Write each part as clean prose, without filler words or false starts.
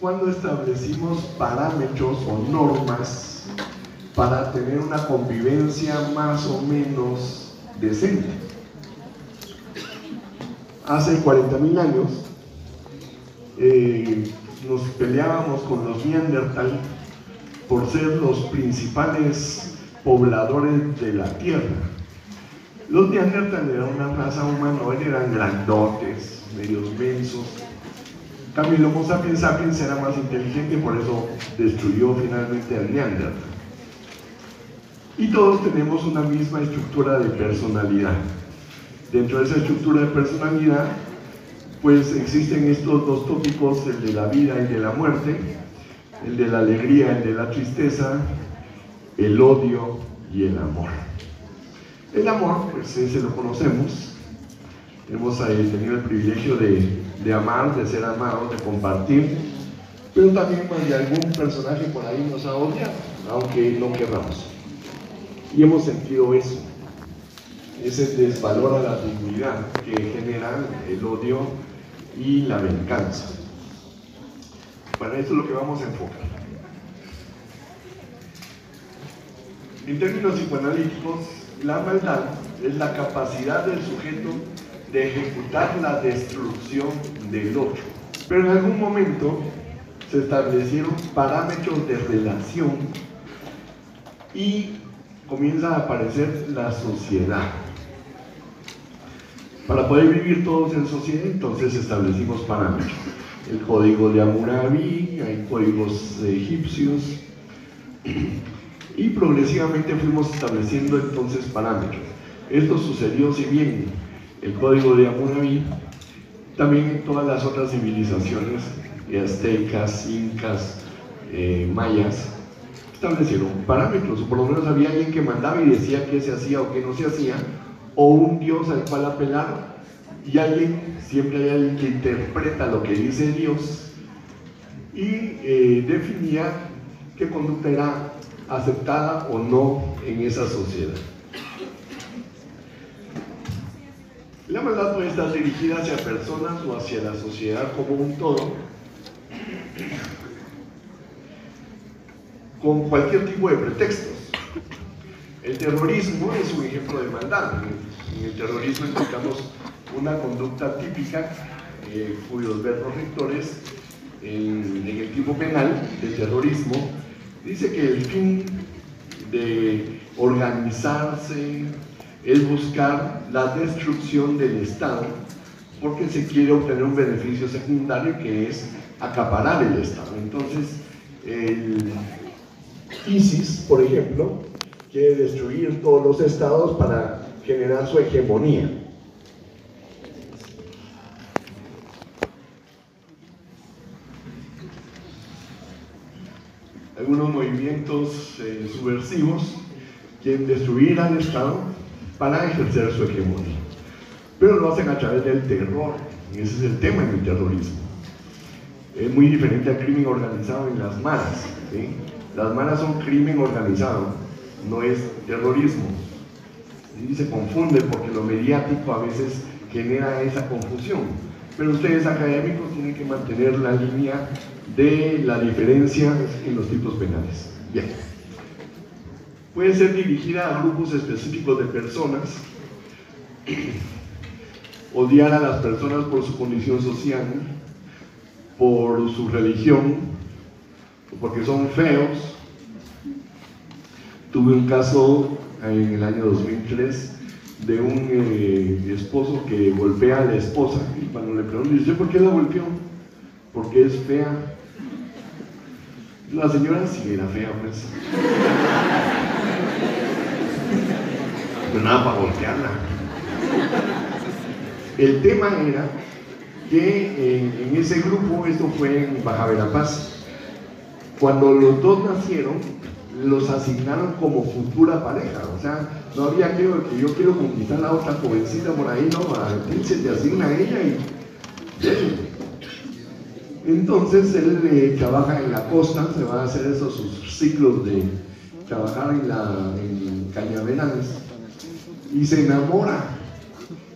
cuando establecimos parámetros o normas para tener una convivencia más o menos decente. Hace 40.000 años nos peleábamos con los Neandertal por ser los principales pobladores de la Tierra. Los Neandertal eran una raza humanoide, eran grandotes, medios mensos. En cambio, el Homo sapiens sapiens era más inteligente, por eso destruyó finalmente al Neandertal. Y todos tenemos una misma estructura de personalidad. Dentro de esa estructura de personalidad, pues existen estos dos tópicos, el de la vida y de la muerte, el de la alegría, el de la tristeza, el odio y el amor. El amor, pues ese lo conocemos. Hemos tenido el privilegio de amar, de ser amados, de compartir, pero también más de algún personaje por ahí nos ha odiado, aunque no querramos. Y hemos sentido eso, ese desvalor a la dignidad que generan el odio y la venganza. Bueno, esto es lo que vamos a enfocar. En términos psicoanalíticos, la maldad es la capacidad del sujeto de ejecutar la destrucción del otro. Pero en algún momento se establecieron parámetros de relación y comienza a aparecer la sociedad. Para poder vivir todos en sociedad, entonces establecimos parámetros. El código de Hammurabi, hay códigos egipcios, y progresivamente fuimos estableciendo entonces parámetros. Esto sucedió, si bien el código de Hammurabi, también en todas las otras civilizaciones, aztecas, incas, mayas, establecieron parámetros, o por lo menos había alguien que mandaba y decía qué se hacía o qué no se hacía, o un dios al cual apelar, y siempre hay alguien que interpreta lo que dice Dios y definía qué conducta era aceptada o no en esa sociedad. La maldad puede estar dirigida hacia personas o hacia la sociedad como un todo, con cualquier tipo de pretextos. El terrorismo es un ejemplo de maldad. En el terrorismo encontramos una conducta típica cuyos verbos rectores en el tipo penal del terrorismo dice que el fin de organizarse es buscar la destrucción del Estado porque se quiere obtener un beneficio secundario que es acaparar el Estado. Entonces, el ISIS, por ejemplo, quiere destruir todos los estados para generar su hegemonía. Algunos movimientos subversivos quieren destruir al Estado para ejercer su hegemonía, pero lo hacen a través del terror, y ese es el tema en el terrorismo. Es muy diferente al crimen organizado en las maras, ¿sí? Las maras son crimen organizado, no es terrorismo. Y se confunde porque lo mediático a veces genera esa confusión. Pero ustedes académicos tienen que mantener la línea de la diferencia en los tipos penales. Bien. Puede ser dirigida a grupos específicos de personas, odiar a las personas por su condición social, por su religión, porque son feos. Tuve un caso en el año 2003 de un esposo que golpea a la esposa, y cuando le preguntan, dice, ¿por qué la golpeó? Porque es fea. La señora sí era fea, pues. Pero nada para golpearla. El tema era que en ese grupo, esto fue en Baja Verapaz, cuando los dos nacieron, los asignaron como futura pareja. O sea, no había que yo quiero conquistar a la otra jovencita por ahí, no, a ti se te asigna a ella y bien. Entonces él trabaja en la costa, se va a hacer esos sus ciclos de trabajar en cañaverales y se enamora.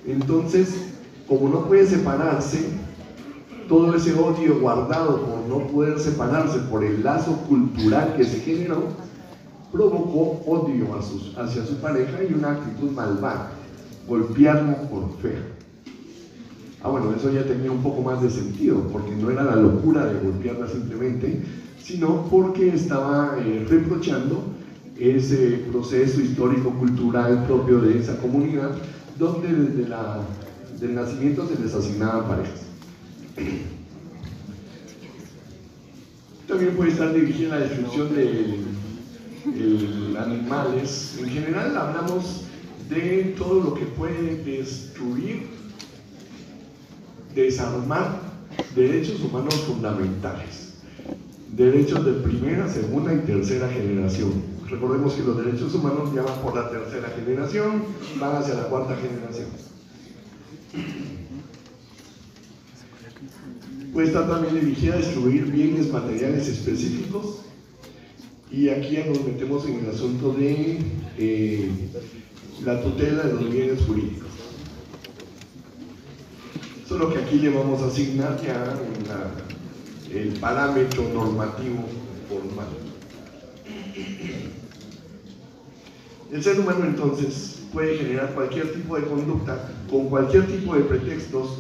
Entonces, como no puede separarse, todo ese odio guardado por no poder separarse por el lazo cultural que se generó, provocó odio hacia su pareja y una actitud malvada, golpearla por fea. Bueno, eso ya tenía un poco más de sentido, porque no era la locura de golpearla simplemente, sino porque estaba reprochando ese proceso histórico-cultural propio de esa comunidad, donde desde del nacimiento se les asignaban parejas. También puede estar dirigida a la destrucción de animales. En general hablamos de todo lo que puede destruir, desarmar derechos humanos fundamentales, derechos de primera, segunda y tercera generación. Recordemos que los derechos humanos ya van por la tercera generación, van hacia la cuarta generación. Puede estar también dirigida a destruir bienes materiales específicos, y aquí ya nos metemos en el asunto de la tutela de los bienes jurídicos. Solo que aquí le vamos a asignar ya el parámetro normativo formal. El ser humano entonces puede generar cualquier tipo de conducta con cualquier tipo de pretextos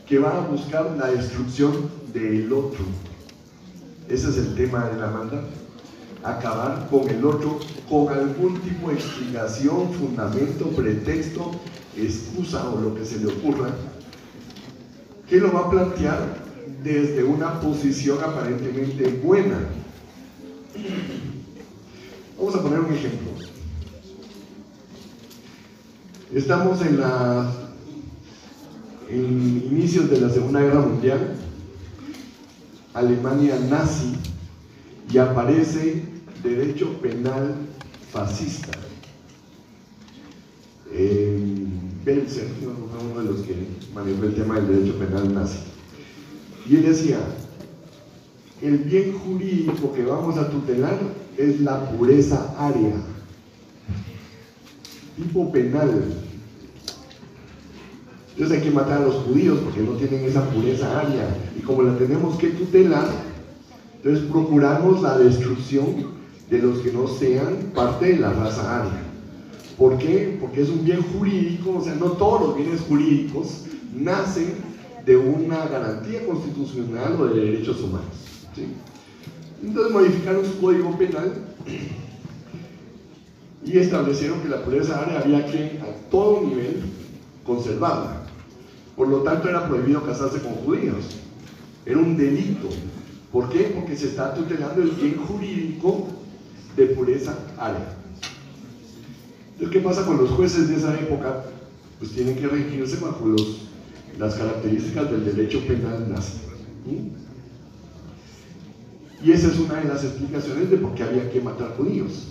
que va a buscar la destrucción del otro. Ese es el tema de la maldad. Acabar con el otro con algún tipo de explicación, fundamento, pretexto, excusa o lo que se le ocurra, que lo va a plantear desde una posición aparentemente buena. Vamos a poner un ejemplo. Estamos en inicios de la Segunda Guerra Mundial, Alemania nazi, y aparece derecho penal fascista. Belzer, uno de los que manejó el tema del derecho penal nazi, y él decía: el bien jurídico que vamos a tutelar es la pureza aria, tipo penal. Entonces hay que matar a los judíos porque no tienen esa pureza aria, y como la tenemos que tutelar, entonces procuramos la destrucción de los que no sean parte de la raza aria. ¿Por qué? Porque es un bien jurídico, o sea, no todos los bienes jurídicos nacen de una garantía constitucional o de derechos humanos, ¿sí? Entonces modificaron su código penal y establecieron que la pureza aria había que a todo nivel conservarla. Por lo tanto era prohibido casarse con judíos, era un delito. ¿Por qué? Porque se está tutelando el bien jurídico de pureza aria. Entonces, ¿qué pasa con los jueces de esa época? Pues tienen que regirse bajo las características del derecho penal nazi. Y esa es una de las explicaciones de por qué había que matar judíos.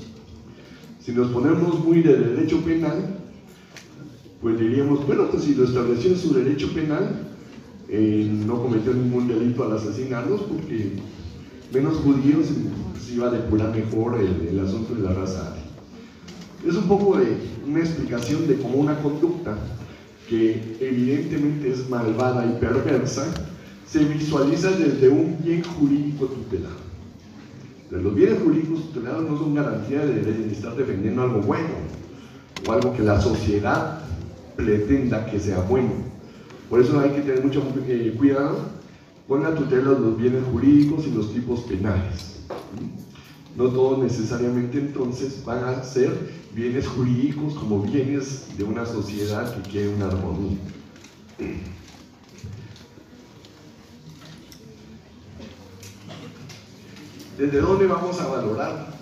Si nos ponemos muy de derecho penal, pues diríamos, bueno, pues si lo estableció en su derecho penal, no cometió ningún delito al asesinarlos, porque menos judíos se iba a depurar mejor el asunto de la raza aria. Es un poco de una explicación de cómo una conducta que evidentemente es malvada y perversa se visualiza desde un bien jurídico tutelado. Entonces, los bienes jurídicos tutelados no son garantía de estar defendiendo algo bueno o algo que la sociedad pretenda que sea bueno. Por eso hay que tener mucho cuidado con la tutela de los bienes jurídicos y los tipos penales. No todos necesariamente entonces van a ser bienes jurídicos como bienes de una sociedad que quiere una armonía. ¿Desde dónde vamos a valorar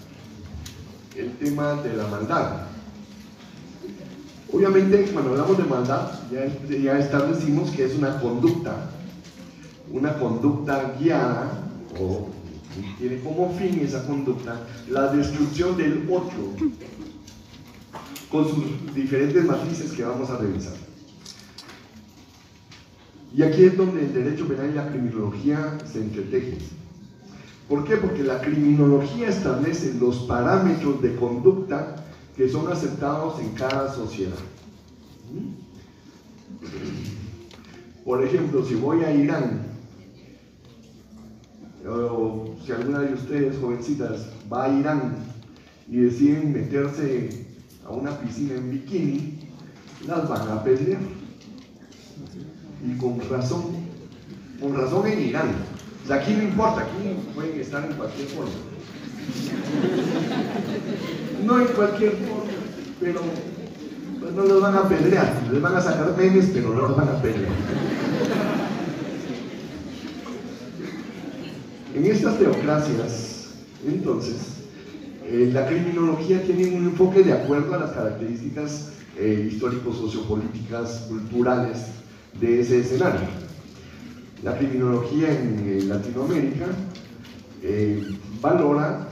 el tema de la maldad? Obviamente, cuando hablamos de maldad, ya establecimos que es una conducta guiada, o tiene como fin esa conducta la destrucción del otro, con sus diferentes matices que vamos a revisar. Y aquí es donde el derecho penal y la criminología se entretejen. ¿Por qué? Porque la criminología establece los parámetros de conducta que son aceptados en cada sociedad. Por ejemplo, si voy a Irán o si alguna de ustedes, jovencitas, va a Irán y deciden meterse a una piscina en bikini, las van a pelear. Y con razón en Irán. O sea, aquí no importa, aquí pueden estar en cualquier forma. No en cualquier forma, pero pues no los van a apedrear, les van a sacar memes, pero no los van a apedrear. En estas teocracias, entonces, la criminología tiene un enfoque de acuerdo a las características históricos, sociopolíticas, culturales de ese escenario. La criminología en Latinoamérica valora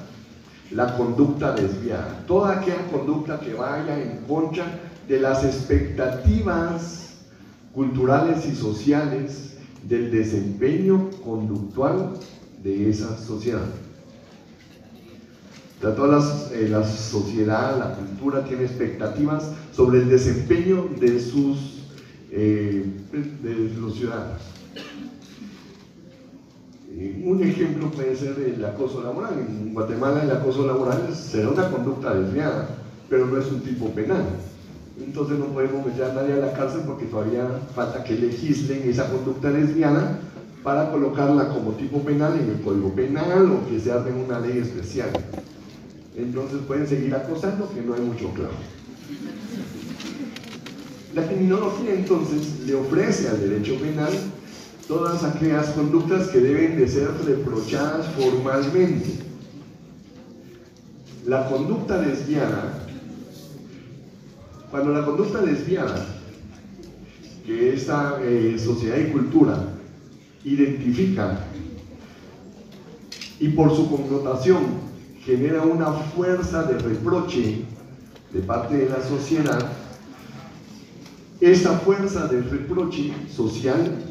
la conducta desviada, toda aquella conducta que vaya en contra de las expectativas culturales y sociales del desempeño conductual de esa sociedad. O sea, toda la sociedad, la cultura tiene expectativas sobre el desempeño de los ciudadanos. Un ejemplo puede ser el acoso laboral. En Guatemala el acoso laboral será una conducta desviada, pero no es un tipo penal. Entonces no podemos meter a nadie a la cárcel porque todavía falta que legislen esa conducta desviada para colocarla como tipo penal en el Código Penal o que se arme una ley especial. Entonces pueden seguir acosando, que no hay mucho claro. La criminología entonces le ofrece al derecho penal todas aquellas conductas que deben de ser reprochadas formalmente. La conducta desviada, cuando la conducta desviada que esta sociedad y cultura identifica y por su connotación genera una fuerza de reproche de parte de la sociedad, esa fuerza de reproche social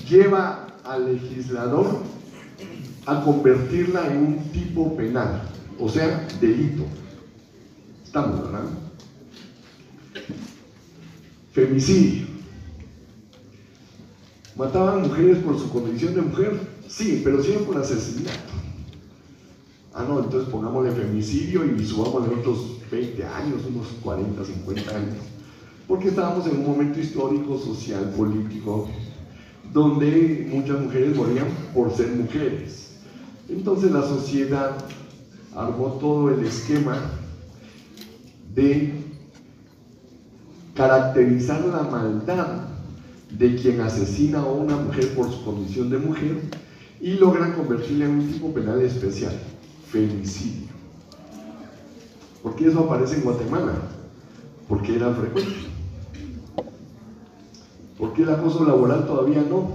lleva al legislador a convertirla en un tipo penal, o sea, delito. Estamos, ¿verdad? Femicidio. ¿Mataban mujeres por su condición de mujer? Sí, pero siempre por asesinato. Ah, no, entonces pongámosle femicidio y subámosle otros 20 años, unos 40, 50 años. Porque estábamos en un momento histórico, social, político, donde muchas mujeres morían por ser mujeres. Entonces la sociedad armó todo el esquema de caracterizar la maldad de quien asesina a una mujer por su condición de mujer y logran convertirla en un tipo penal especial, femicidio. ¿Por qué eso aparece en Guatemala? Porque era frecuente. ¿Por qué el acoso laboral todavía no?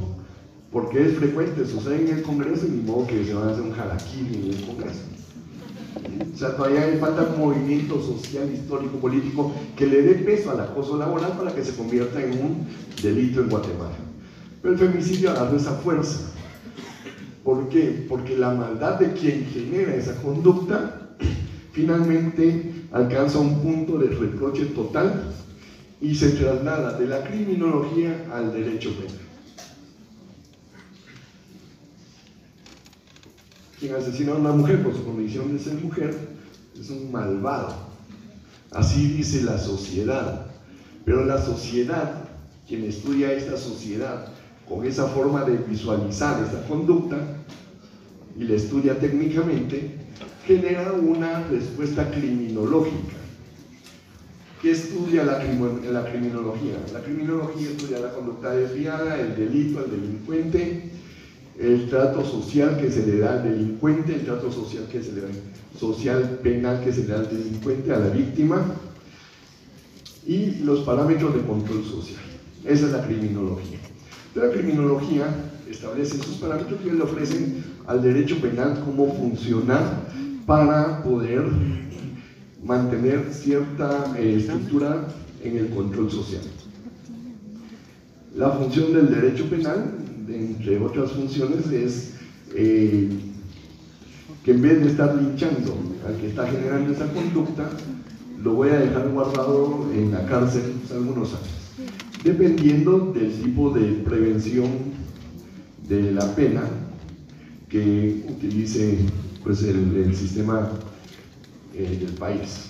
Porque es frecuente, sucede en el Congreso y ni modo que se van a hacer un jalaquín en el Congreso. O sea, todavía falta un movimiento social, histórico, político que le dé peso al acoso laboral para que se convierta en un delito en Guatemala. Pero el femicidio agarró esa fuerza. ¿Por qué? Porque la maldad de quien genera esa conducta finalmente alcanza un punto de reproche total y se traslada de la criminología al derecho penal. Quien asesina a una mujer por su condición de ser mujer es un malvado. Así dice la sociedad. Pero la sociedad, quien estudia esta sociedad con esa forma de visualizar esta conducta y la estudia técnicamente, genera una respuesta criminológica. ¿Qué estudia la criminología? La criminología estudia la conducta desviada, el delito, el delincuente, el trato social que se le da al delincuente, el trato social que se le da, social penal que se le da al delincuente, a la víctima, y los parámetros de control social. Esa es la criminología. La criminología establece esos parámetros que le ofrecen al derecho penal cómo funcionar para poder mantener cierta estructura en el control social. La función del derecho penal, entre otras funciones, es que en vez de estar linchando al que está generando esa conducta, lo voy a dejar guardado en la cárcel algunos años, dependiendo del tipo de prevención de la pena que utilice pues, el sistema del país.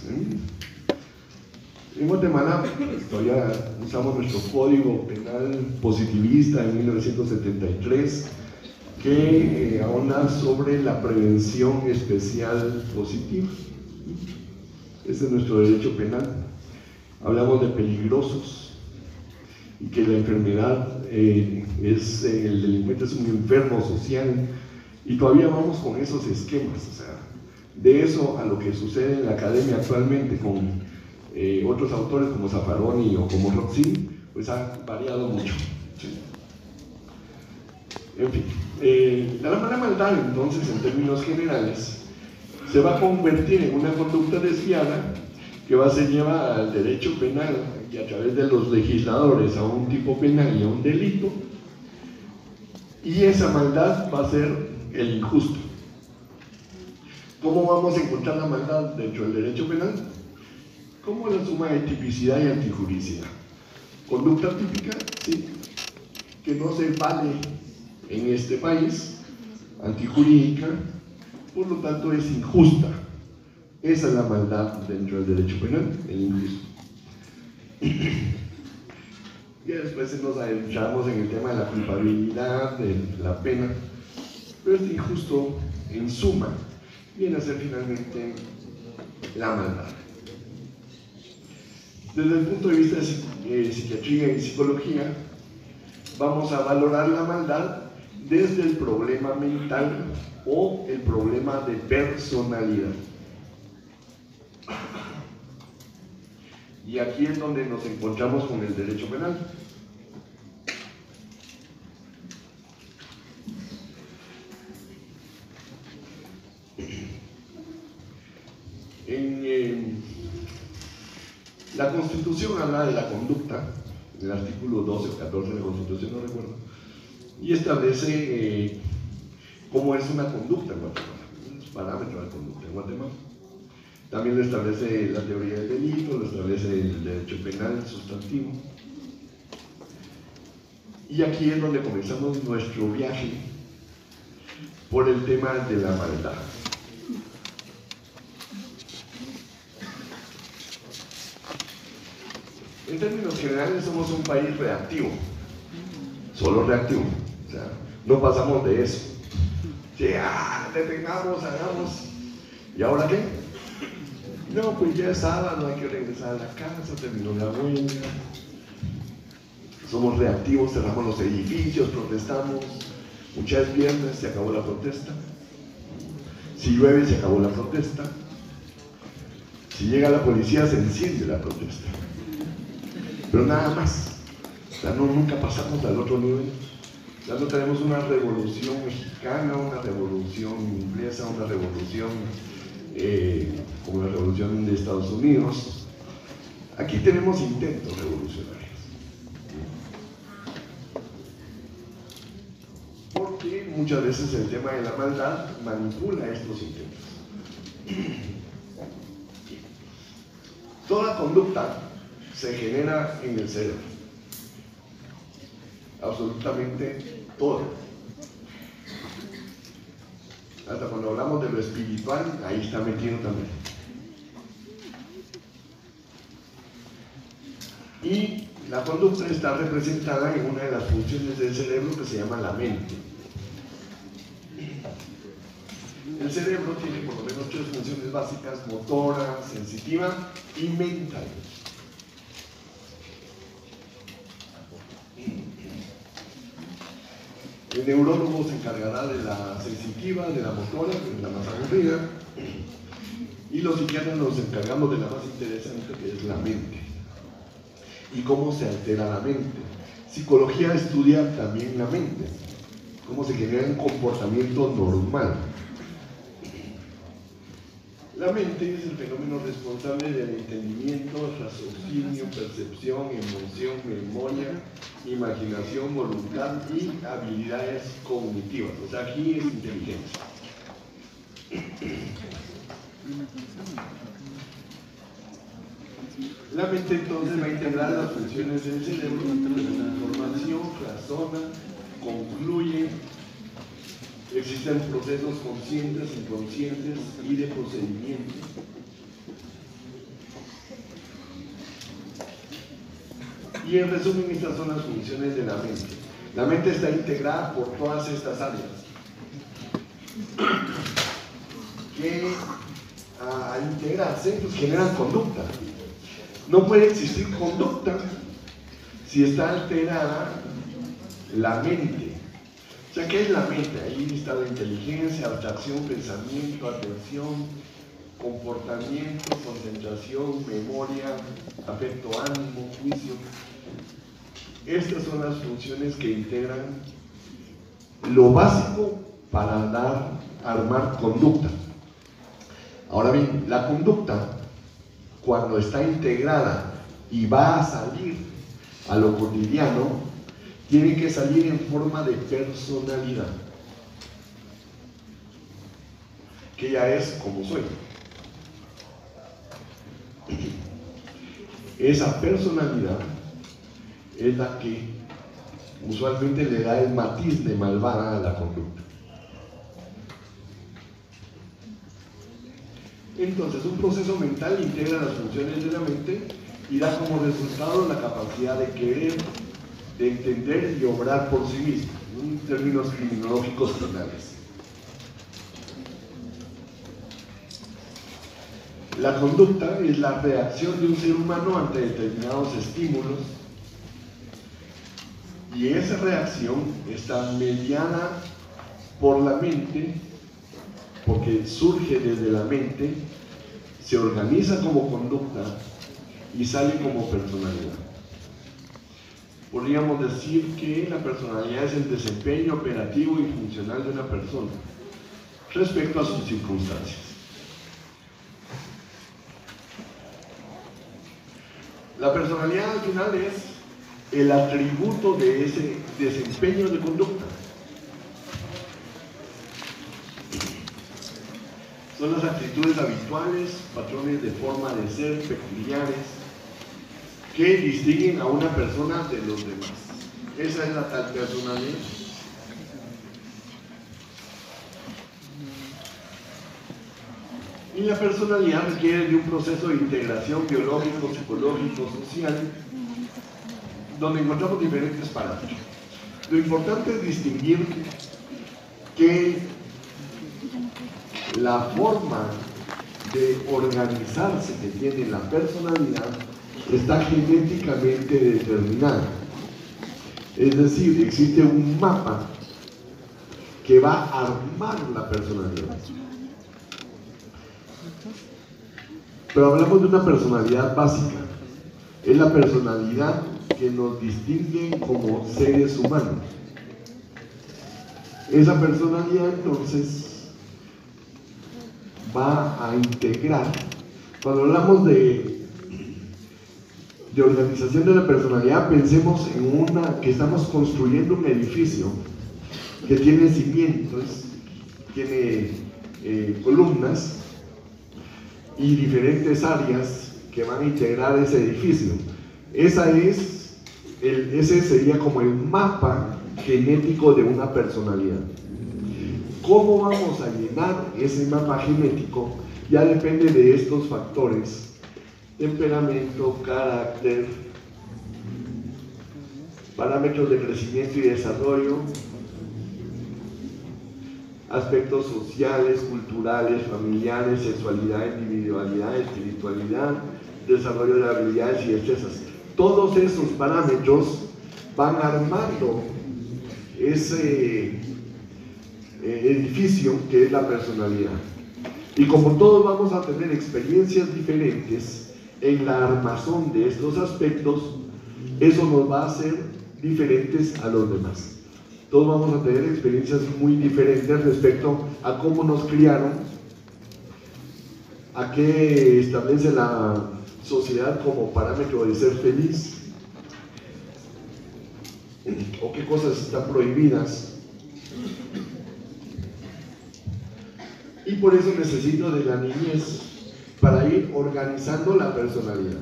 En Guatemala todavía usamos nuestro Código Penal Positivista en 1973, que ahonda sobre la prevención especial positiva. Ese es nuestro derecho penal. Hablamos de peligrosos y que la enfermedad el delincuente es un enfermo social, y todavía vamos con esos esquemas. O sea, de eso a lo que sucede en la academia actualmente con otros autores como Zaffaroni o como Roxy, pues ha variado mucho. ¿Sí? En fin, la maldad, entonces, en términos generales, se va a convertir en una conducta desviada que va a ser llevada al derecho penal y a través de los legisladores a un tipo penal y a un delito, y esa maldad va a ser el injusto. ¿Cómo vamos a encontrar la maldad dentro del derecho penal? Como la suma de tipicidad y antijuricidad. Conducta típica, sí, que no se vale en este país, antijurídica, por lo tanto es injusta. Esa es la maldad dentro del derecho penal, el injusto. Y después nos adentramos en el tema de la culpabilidad, de la pena, pero este injusto, en suma, viene a ser finalmente la maldad. Desde el punto de vista de psiquiatría y psicología, vamos a valorar la maldad desde el problema mental o el problema de personalidad. Y aquí es donde nos encontramos con el derecho penal. La Constitución habla de la conducta, en el artículo 12 o 14 de la Constitución, no recuerdo, y establece cómo es una conducta en Guatemala, los parámetros de conducta en Guatemala. También lo establece la teoría del delito, lo establece el derecho penal sustantivo. Y aquí es donde comenzamos nuestro viaje por el tema de la maldad. En términos generales somos un país reactivo, solo reactivo, o sea, no pasamos de eso. Ya, detengamos, hagamos, ¿y ahora qué? No, pues ya es sábado, hay que regresar a la casa, terminó la huelga. Somos reactivos, cerramos los edificios, protestamos. Muchas es viernes, se acabó la protesta. Si llueve, se acabó la protesta. Si llega la policía, se enciende la protesta. Pero nada más. O sea, nunca pasamos al otro nivel. O sea, no tenemos una revolución mexicana, una revolución inglesa, una revolución como la revolución de Estados Unidos. Aquí tenemos intentos revolucionarios. Porque muchas veces el tema de la maldad manipula estos intentos. Toda conducta se genera en el cerebro. Absolutamente todo. Hasta cuando hablamos de lo espiritual, ahí está metido también. Y la conducta está representada en una de las funciones del cerebro que se llama la mente. El cerebro tiene por lo menos 3 funciones básicas: motora, sensitiva y mental. El neurólogo se encargará de la sensitiva, de la motora, que es la más aburrida, y los psiquiatras nos encargamos de la más interesante, que es la mente. ¿Y cómo se altera la mente? Psicología estudia también la mente, cómo se genera un comportamiento normal. La mente es el fenómeno responsable del entendimiento, raciocinio, percepción, emoción, memoria, imaginación, voluntad y habilidades cognitivas. O sea, aquí es inteligencia. La mente entonces va a integrar las funciones del cerebro, la información, razona, concluye Existen procesos conscientes, inconscientes y de procedimiento. Y en resumen, estas son las funciones de la mente. La mente está integrada por todas estas áreas que al integrarse pues generan conducta. No puede existir conducta si está alterada la mente. O sea, ¿qué es la mente? Ahí está la inteligencia, abstracción, pensamiento, atención, comportamiento, concentración, memoria, afecto, ánimo, juicio. Estas son las funciones que integran lo básico para armar conducta. Ahora bien, la conducta, cuando está integrada y va a salir a lo cotidiano, tiene que salir en forma de personalidad, que ya es como soy. Esa personalidad es la que usualmente le da el matiz de malvada a la conducta. Entonces, un proceso mental integra las funciones de la mente y da como resultado la capacidad de querer, de entender y obrar por sí mismo, en términos criminológicos penales. La conducta es la reacción de un ser humano ante determinados estímulos, y esa reacción está mediada por la mente, porque surge desde la mente, se organiza como conducta y sale como personalidad. Podríamos decir que la personalidad es el desempeño operativo y funcional de una persona respecto a sus circunstancias. La personalidad al final es el atributo de ese desempeño de conducta. Son las actitudes habituales, patrones de forma de ser peculiares que distinguen a una persona de los demás. Esa es la tal personalidad. Y la personalidad requiere de un proceso de integración biológico, psicológico, social, donde encontramos diferentes parámetros. Lo importante es distinguir que la forma de organizarse que tiene la personalidad está genéticamente determinada. Es decir, existe un mapa que va a armar la personalidad. Pero hablamos de una personalidad básica. Es la personalidad que nos distingue como seres humanos. Esa personalidad entonces va a integrar. Cuando hablamos de organización de la personalidad, pensemos en que estamos construyendo un edificio que tiene cimientos, tiene columnas y diferentes áreas que van a integrar ese edificio. Ese sería como el mapa genético de una personalidad. ¿Cómo vamos a llenar ese mapa genético? Ya depende de estos factores: temperamento, carácter, parámetros de crecimiento y desarrollo, aspectos sociales, culturales, familiares, sexualidad, individualidad, espiritualidad, desarrollo de habilidades y destrezas. Todos esos parámetros van armando ese edificio que es la personalidad. Y como todos vamos a tener experiencias diferentes en la armazón de estos aspectos, eso nos va a hacer diferentes a los demás. Todos vamos a tener experiencias muy diferentes respecto a cómo nos criaron, a qué establece la sociedad como parámetro de ser feliz, o qué cosas están prohibidas. Y por eso necesito de la niñez para ir organizando la personalidad,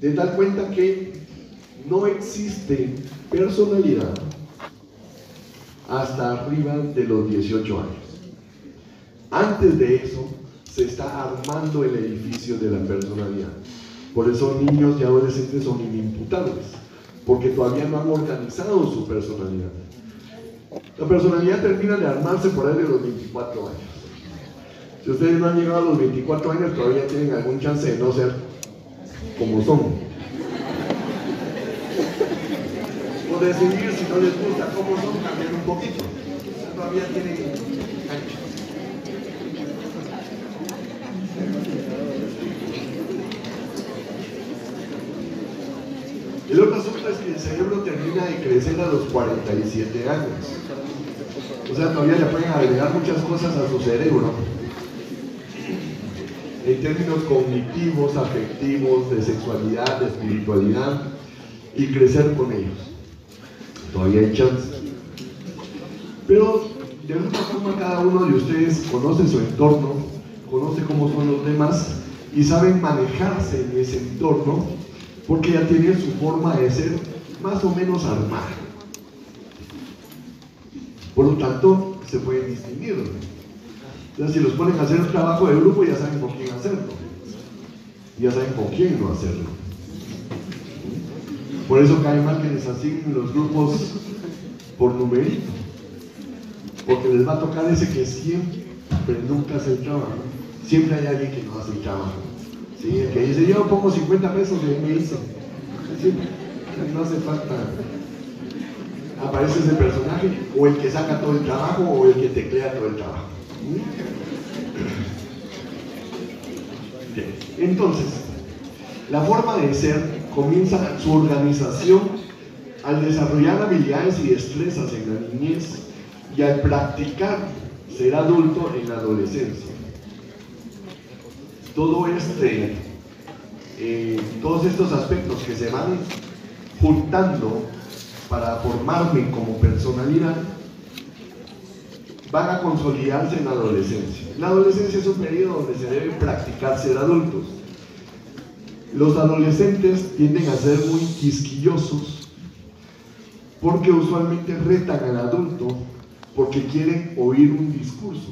de tal cuenta que no existe personalidad hasta arriba de los 18 años. Antes de eso, se está armando el edificio de la personalidad. Por eso niños y adolescentes son inimputables, porque todavía no han organizado su personalidad. La personalidad termina de armarse por ahí de los 24 años. Si ustedes no han llegado a los 24 años, todavía tienen algún chance de no ser como son. O decidir si no les gusta cómo son, cambiar un poquito. Todavía tienen ancho. El otro asunto es que el cerebro termina de crecer a los 47 años. O sea, todavía le pueden agregar muchas cosas a su cerebro, en términos cognitivos, afectivos, de sexualidad, de espiritualidad, y crecer con ellos. Todavía hay chance. Pero de alguna forma cada uno de ustedes conoce su entorno, conoce cómo son los demás y saben manejarse en ese entorno porque ya tienen su forma de ser más o menos armada. Por lo tanto, se pueden distinguir. Entonces, si los ponen a hacer un trabajo de grupo, ya saben con quién hacerlo. Ya saben con quién no hacerlo. Por eso cae mal que les asignen los grupos por numerito. Porque les va a tocar ese que siempre nunca hace el trabajo. Siempre hay alguien que no hace el trabajo. ¿Sí? El que dice, yo pongo 50 pesos y me dice. Siempre, no hace falta. Aparece ese personaje, o el que saca todo el trabajo, o el que teclea todo el trabajo. Bien. Entonces, la forma de ser comienza su organización al desarrollar habilidades y destrezas en la niñez y al practicar ser adulto en la adolescencia. Todos estos aspectos que se van juntando para formarme como personalidad van a consolidarse en la adolescencia. La adolescencia es un periodo donde se debe practicar ser adultos. Los adolescentes tienden a ser muy quisquillosos porque usualmente retan al adulto porque quieren oír un discurso.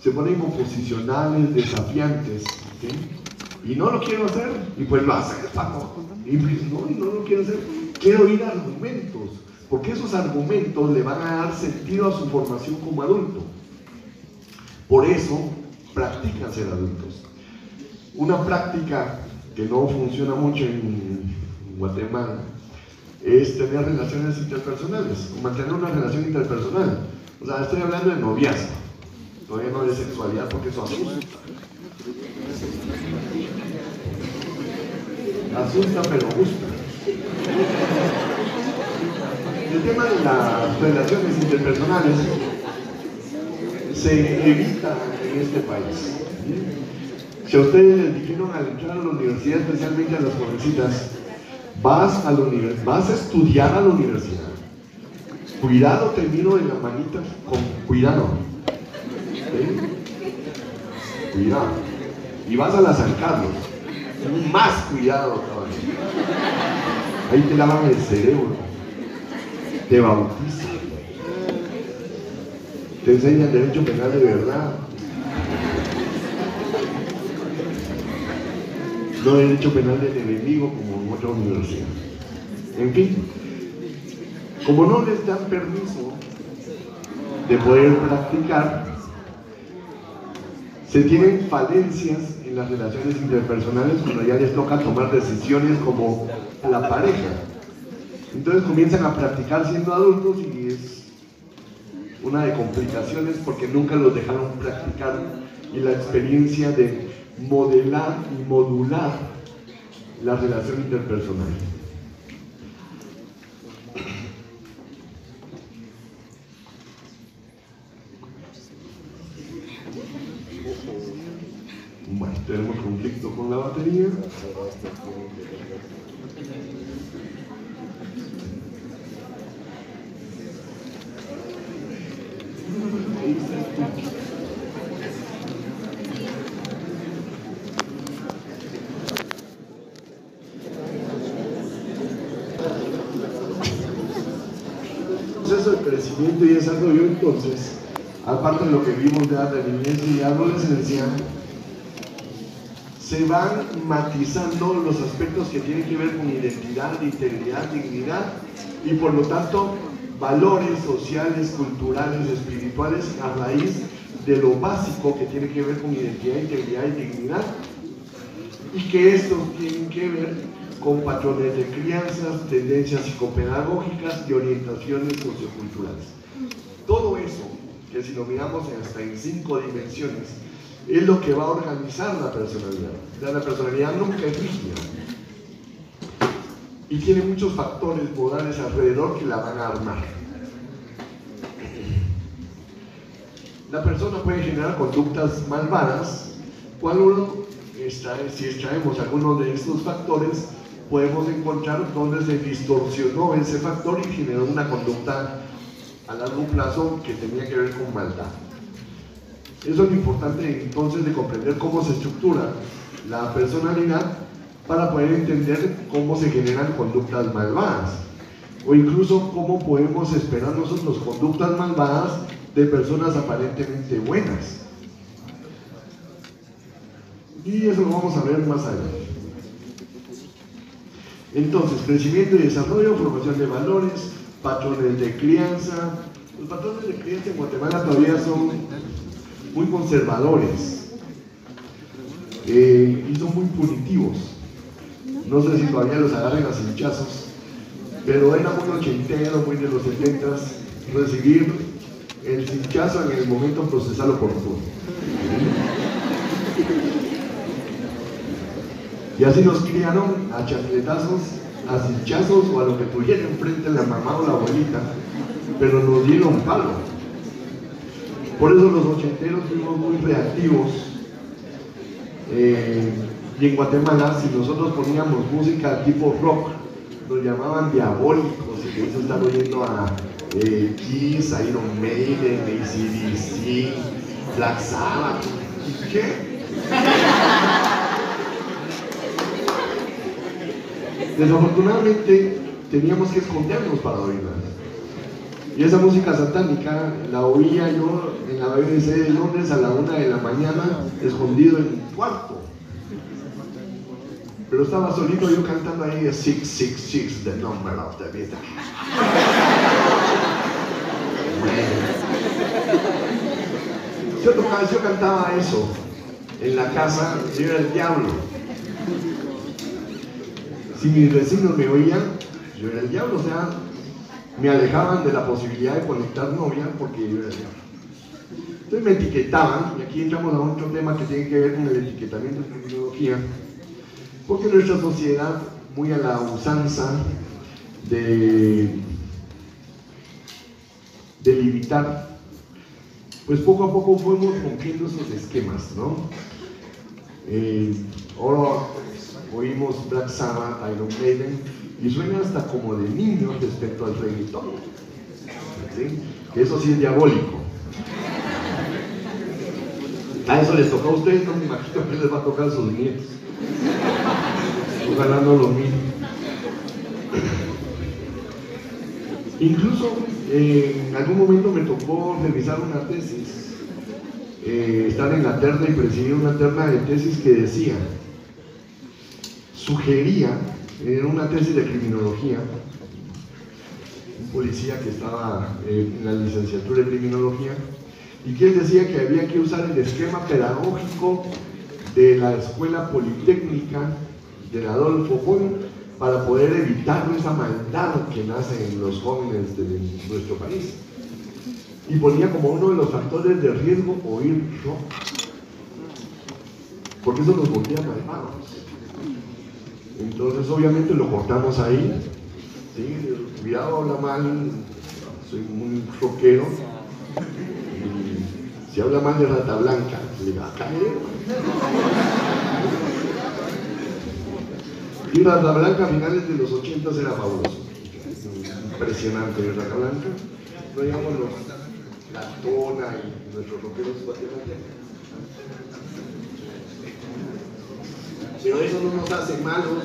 Se ponen oposicionales, desafiantes, ¿sí? Y no lo quiero hacer, y pues lo hacen, y no lo quiero hacer, quiero oír argumentos, porque esos argumentos le van a dar sentido a su formación como adulto. Por eso practican ser adultos. Una práctica que no funciona mucho en Guatemala es tener relaciones interpersonales, mantener una relación interpersonal. O sea, estoy hablando de noviazgo, todavía no de sexualidad porque eso asusta. Asusta pero gusta. El tema de las relaciones interpersonales se evita en este país. Si a ustedes les dijeron al entrar a la universidad, especialmente a las jovencitas, vas a estudiar a la universidad. Cuidado, te miro en la manita con cuidado. ¿Sí? Cuidado. Y vas a la San Carlos. Más cuidado todavía. Ahí te lavan el cerebro. Te bautizan. Te enseñan derecho penal de verdad. No derecho penal del enemigo como en otra universidad. En fin, como no les dan permiso de poder practicar, se tienen falencias en las relaciones interpersonales cuando ya les toca tomar decisiones como la pareja. Entonces comienzan a practicar siendo adultos y es una de complicaciones porque nunca los dejaron practicar y la experiencia de modelar y modular la relación interpersonal. Bueno, tenemos conflicto con la batería. El proceso de crecimiento y desarrollo, entonces, aparte de lo que vimos ya de niñez y adolescencia, se van matizando los aspectos que tienen que ver con identidad, integridad, dignidad y por lo tanto valores sociales, culturales, espirituales a raíz de lo básico que tiene que ver con identidad, integridad y dignidad, y que estos tienen que ver con patrones de crianzas, tendencias psicopedagógicas y orientaciones socioculturales. Todo eso, que si lo miramos hasta en 5 dimensiones, es lo que va a organizar la personalidad. La personalidad nunca es rígida y tiene muchos factores modales alrededor que la van a armar. La persona puede generar conductas malvadas cuando si extraemos algunos de estos factores, podemos encontrar dónde se distorsionó ese factor y generó una conducta a largo plazo que tenía que ver con maldad. Eso es lo importante entonces de comprender cómo se estructura la personalidad para poder entender cómo se generan conductas malvadas o incluso cómo podemos esperar nosotros conductas malvadas de personas aparentemente buenas. Y eso lo vamos a ver más adelante. Entonces, crecimiento y desarrollo, formación de valores, patrones de crianza. Los patrones de crianza en Guatemala todavía son muy conservadores y son muy punitivos. No sé si todavía los agarren a cinchazos, pero era muy ochentero, muy de los 70s, recibir el cinchazo en el momento procesal oportuno. Y así nos criaron a chancletazos, a cinchazos o a lo que tuviera enfrente la mamá o la abuelita, pero nos dieron palo. Por eso los ochenteros fuimos muy reactivos. Y en Guatemala, si nosotros poníamos música tipo rock, nos llamaban diabólicos, y que eso están oyendo a Kiss, Iron Maiden, AC/DC, Black Sabbath. ¿Qué? Desafortunadamente teníamos que escondernos para oírla. Y esa música satánica la oía yo en la BBC de Londres a la 1 de la mañana, escondido en mi cuarto. Pero estaba solito yo cantando ahí 666, the number of the beat. Yo cantaba eso en la casa, yo era el diablo. Si mis vecinos me oían, yo era el diablo, o sea, me alejaban de la posibilidad de conectar novia porque yo era el diablo. Entonces me etiquetaban, y aquí entramos a otro tema que tiene que ver con el etiquetamiento de criminología, porque nuestra sociedad, muy a la usanza de limitar, pues poco a poco fuimos rompiendo esos esquemas, ¿no? Ahora oímos Black Sabbath, Iron Maiden, y suena hasta como de niños respecto al reggaetón, ¿sí? Que eso sí es diabólico. A eso les tocó a ustedes, no me imagino que les va a tocar a sus nietos. Ojalá no lo miren. Incluso en algún momento me tocó revisar una tesis, estar en la terna y presidir una terna de tesis que decía, sugería, en una tesis de criminología, un policía que estaba en la licenciatura de criminología, y que él decía que había que usar el esquema pedagógico de la Escuela Politécnica de Adolfo Boll para poder evitar esa maldad que nace en los jóvenes de nuestro país. Y ponía como uno de los factores de riesgo oír rock, porque eso nos volvía malvados. Entonces obviamente lo cortamos ahí, ¿sí? Cuidado, habla mal, soy muy rockero, y si habla mal de Rata Blanca, le va a caer. Y Rata Blanca a finales de los 80 era fabuloso, impresionante Rata Blanca, no digamos la tona y nuestros rockeros guatemaltecos. Pero eso no nos hace malos,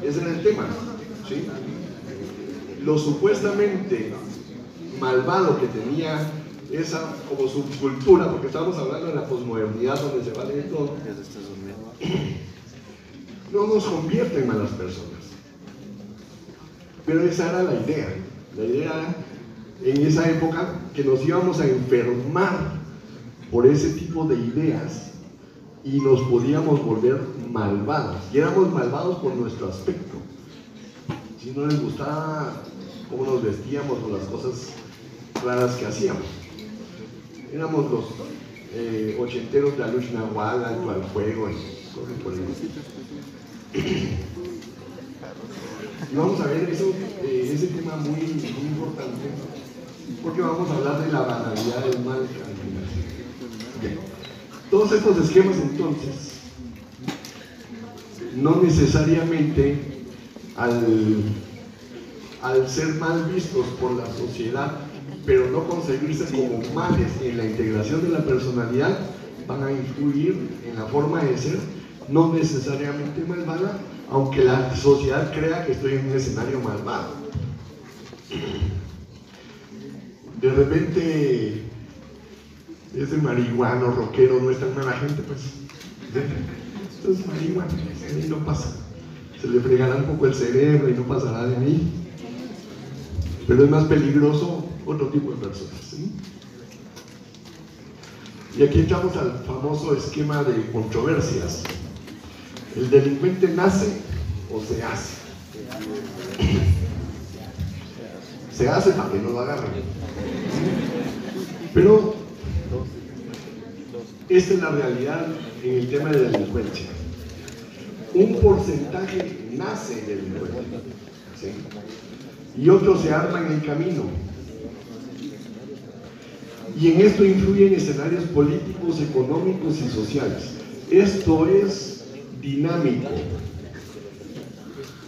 ese es el tema, ¿sí? Lo supuestamente malvado que tenía esa como subcultura, porque estamos hablando de la posmodernidad donde se vale de todo, no nos convierte en malas personas. Pero esa era la idea. La idea en esa época que nos íbamos a enfermar por ese tipo de ideas y nos podíamos volver malvados. Y éramos malvados por nuestro aspecto. Si no les gustaba cómo nos vestíamos o las cosas raras que hacíamos. Éramos los ochenteros de Alush Nahual, Alto al Fuego y cosas por ahí. Y vamos a ver ese tema muy importante, porque vamos a hablar de la banalidad del mal al final. Bien. Todos estos esquemas entonces, no necesariamente al ser mal vistos por la sociedad, pero no concebirse como males en la integración de la personalidad, van a influir en la forma de ser, no necesariamente malvada, aunque la sociedad crea que estoy en un escenario malvado. De repente, ese marihuano, rockero, no es tan mala gente, pues. Esto es marihuana, ahí no pasa. Se le fregará un poco el cerebro y no pasará de ahí. Pero es más peligroso otro tipo de personas, ¿sí? Y aquí entramos al famoso esquema de controversias. ¿El delincuente nace o se hace? Se hace para que no lo agarren. Pero esta es la realidad en el tema de la delincuencia. Un porcentaje nace delincuente, ¿sí? Y otro se arma en el camino. Y en esto influyen escenarios políticos, económicos y sociales. Esto es dinámico,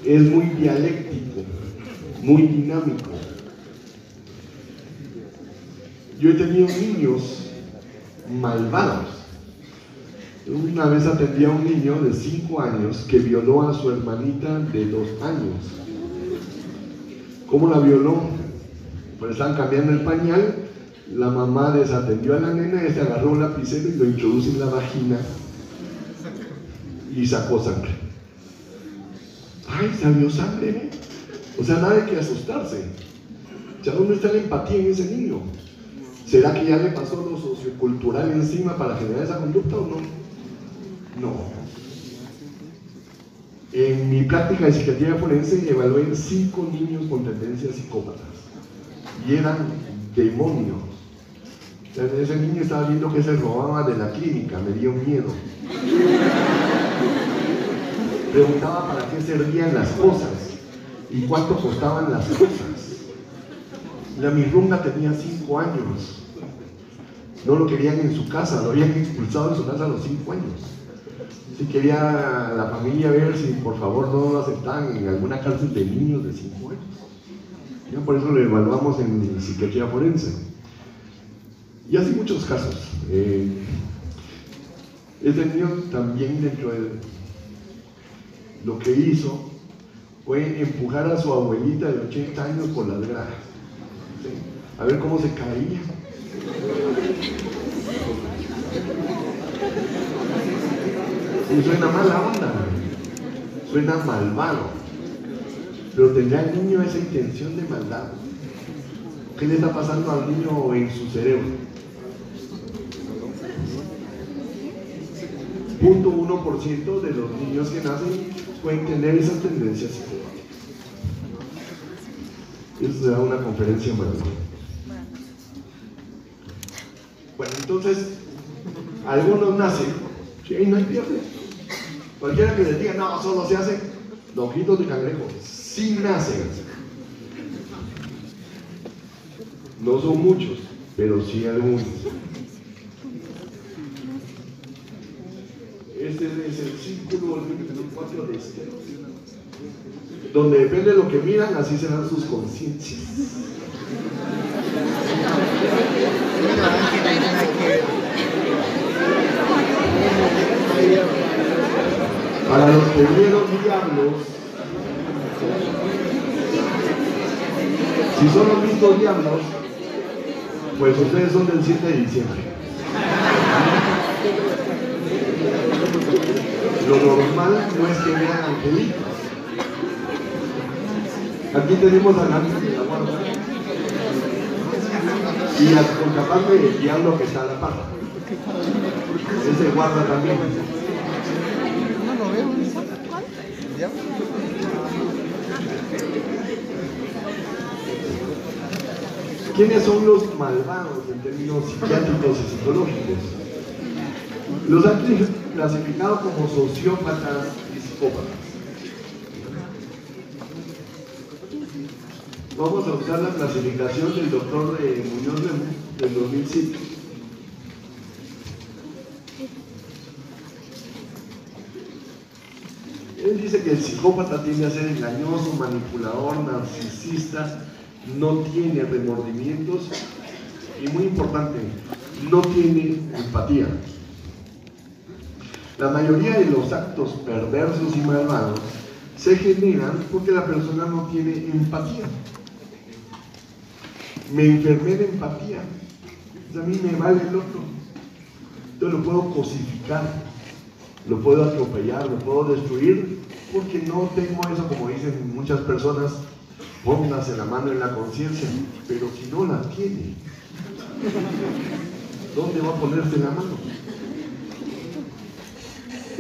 es muy dialéctico, muy dinámico. Yo he tenido niños malvados. Una vez atendí a un niño de 5 años que violó a su hermanita de 2 años. ¿Cómo la violó? Pues estaban cambiando el pañal, la mamá desatendió a la nena, este agarró un lapicero y lo introduce en la vagina y sacó sangre. ¡Ay, salió sangre! ¿Eh? O sea, nada de que asustarse. Ya ¿dónde está la empatía en ese niño? ¿Será que ya le pasó lo sociocultural encima para generar esa conducta o no? No. En mi práctica de psiquiatría forense evalué 5 niños con tendencias psicópatas y eran demonios. O sea, ese niño estaba viendo que se robaba de la clínica, me dio miedo. Preguntaba para qué servían las cosas y cuánto costaban las cosas. La mirrunga tenía 5 años. No lo querían en su casa, lo habían expulsado de su casa a los 5 años. Si quería la familia ver si por favor no lo aceptaban en alguna cárcel de niños de 5 años. Ya por eso lo evaluamos en psiquiatría forense. Y así muchos casos. Este niño también dentro de lo que hizo fue empujar a su abuelita de 80 años por las gradas. ¿Sí? A ver cómo se caía. Y suena mala onda, suena malvado, pero ¿tendrá el niño esa intención de maldad? ¿Qué le está pasando al niño en su cerebro? 0.1% de los niños que nacen pueden tener esas tendencias psicopáticas. Eso será una conferencia más. Bueno, entonces, algunos nacen, y ahí no hay pierde. Cualquiera que les diga, no, solo se hacen los ojitos de cangrejo, sí nacen. No son muchos, pero sí algunos. Este es el círculo 24 de este, donde depende de lo que miran, así serán sus conciencias. Para los que vieron diablos, si son los mismos diablos, Pues ustedes son del 7 de diciembre. Lo normal no es que vean angelitos. Aquí tenemos al ángel de la guarda y al contraparte del diablo que está a la par. Ese guarda también. No lo veo. ¿Diablo? ¿Quiénes son los malvados en términos psiquiátricos y psicológicos? Los han clasificado como sociópatas y psicópatas. Vamos a usar la clasificación del doctor Muñoz del 2007. Él dice que el psicópata tiende a ser engañoso, manipulador, narcisista, no tiene remordimientos y, muy importante, no tiene empatía. La mayoría de los actos perversos y malvados se generan porque la persona no tiene empatía. Me enfermé de empatía, pues a mí me vale el otro, entonces lo puedo cosificar, lo puedo atropellar, lo puedo destruir, porque no tengo eso, como dicen muchas personas, póngase la mano en la conciencia, pero si no la tiene, ¿dónde va a ponerse la mano?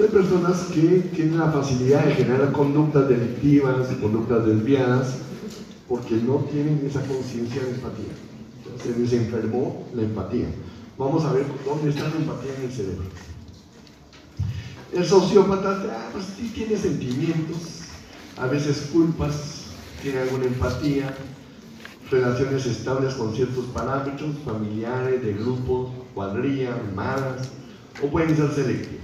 Hay personas que tienen la facilidad de generar conductas delictivas, conductas desviadas, porque no tienen esa conciencia de empatía. Se les enfermó la empatía. Vamos a ver dónde está la empatía en el cerebro. El sociópata, pues sí tiene sentimientos, a veces culpas, tiene alguna empatía, relaciones estables con ciertos parámetros, familiares, de grupos, cuadrillas, armadas, o pueden ser selectivos.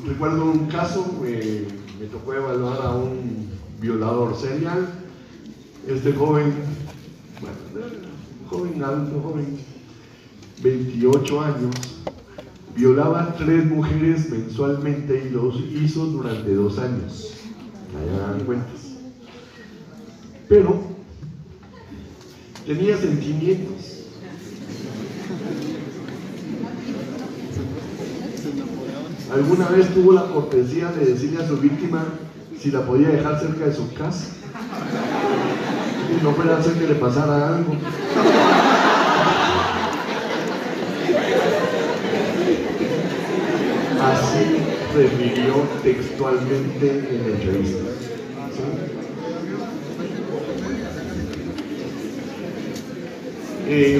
Recuerdo un caso, me tocó evaluar a un violador serial. Este joven, joven, 28 años, violaba 3 mujeres mensualmente y los hizo durante 2 años. Allá dan cuentas. Pero tenía sentimientos. ¿Alguna vez tuvo la cortesía de decirle a su víctima si la podía dejar cerca de su casa? Y no fuera a hacer que le pasara algo. Así refirió textualmente en la entrevista.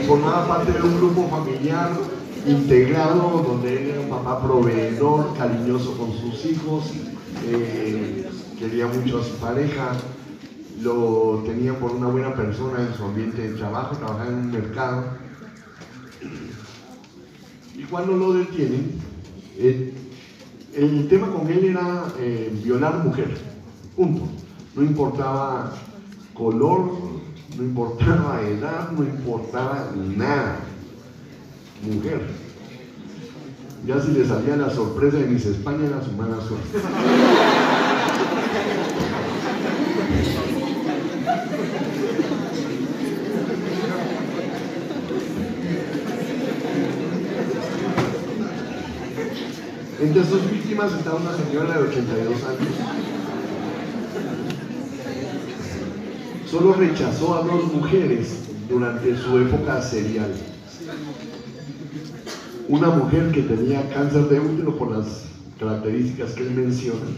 Formaba parte de un grupo familiar integrado, donde él era un papá proveedor, cariñoso con sus hijos, quería mucho a su pareja, lo tenía por una buena persona en su ambiente de trabajo, trabajaba en un mercado. Y cuando lo detienen, el tema con él era violar mujer, punto. No importaba color, no importaba edad, no importaba nada. Mujer. Ya si le salía la sorpresa de Miss España era su mala suerte. Entre sus víctimas estaba una señora de 82 años. Solo rechazó a 2 mujeres durante su época serial. Una mujer que tenía cáncer de útero por las características que él menciona,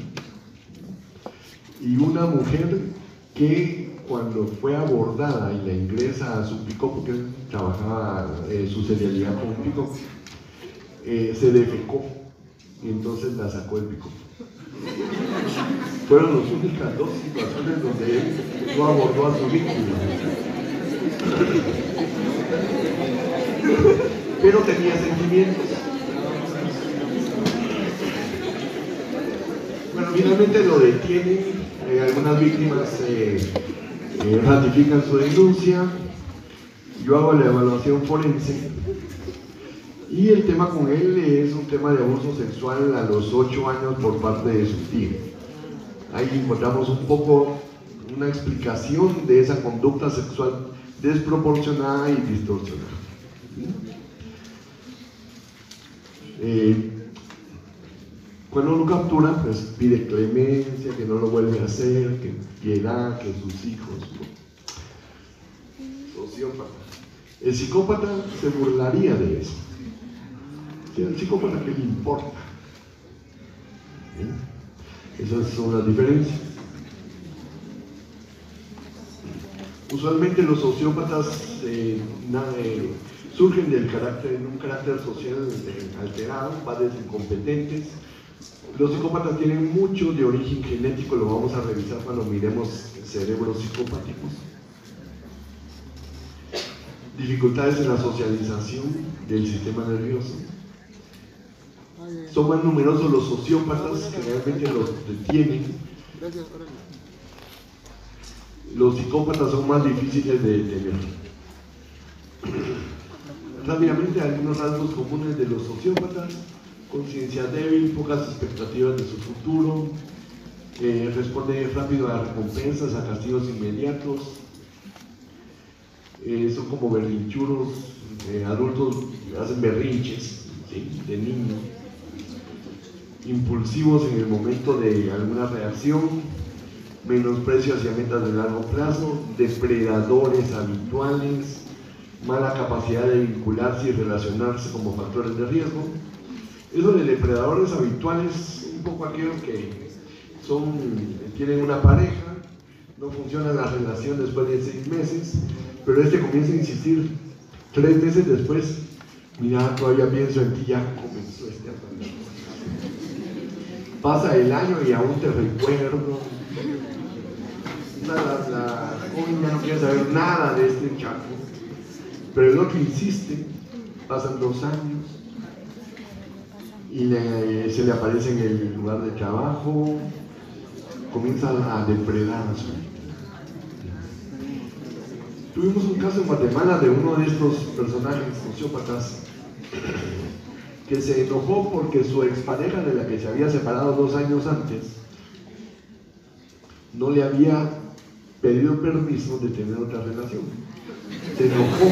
y una mujer que cuando fue abordada y la ingresa a su pick-up, porque él trabajaba su serialidad con un pick-up, se defecó y entonces la sacó del pick-up. Fueron las únicas 2 situaciones donde él no abordó a su víctima. Pero tenía sentimientos. Bueno, finalmente lo detienen, algunas víctimas ratifican su denuncia, yo hago la evaluación forense, y el tema con él es un tema de abuso sexual a los 8 años por parte de su tío. Ahí encontramos un poco una explicación de esa conducta sexual desproporcionada y distorsionada. Cuando lo captura, pues pide clemencia, que no lo vuelve a hacer, que piedad, que sus hijos. Sociópata. El psicópata se burlaría de eso. ¿Sí? El psicópata, ¿qué le importa? ¿Sí? Esas son las diferencias. Usualmente los sociópatas surgen de un carácter social alterado, padres incompetentes. Los psicópatas tienen mucho de origen genético, lo vamos a revisar cuando miremos cerebros psicopáticos. Dificultades en la socialización del sistema nervioso. Son más numerosos los sociópatas que realmente los detienen. Los psicópatas son más difíciles de detener. Rápidamente, algunos rasgos comunes de los sociópatas: conciencia débil, pocas expectativas de su futuro, responde rápido a recompensas, a castigos inmediatos, son como berrinchuros, adultos hacen berrinches, ¿sí?, de niño, impulsivos en el momento de alguna reacción, menosprecio hacia metas de largo plazo, depredadores habituales, mala capacidad de vincularse y relacionarse como factores de riesgo. Eso de depredadores habituales, un poco aquellos que tienen una pareja, no funciona la relación después de 6 meses, pero comienza a insistir 3 meses después: mira, todavía pienso en ti, ya comenzó ataque. Pasa el año y aún te recuerdo. La joven ya no quiere saber nada de este chaco, pero el otro insiste. Pasan 2 años y se le aparece en el lugar de trabajo, comienza a depredar a su vida. Tuvimos un caso en Guatemala de uno de estos personajes sociópatas que se enojó porque su expareja, de la que se había separado 2 años antes, no le había pedido permiso de tener otra relación. Se enojó.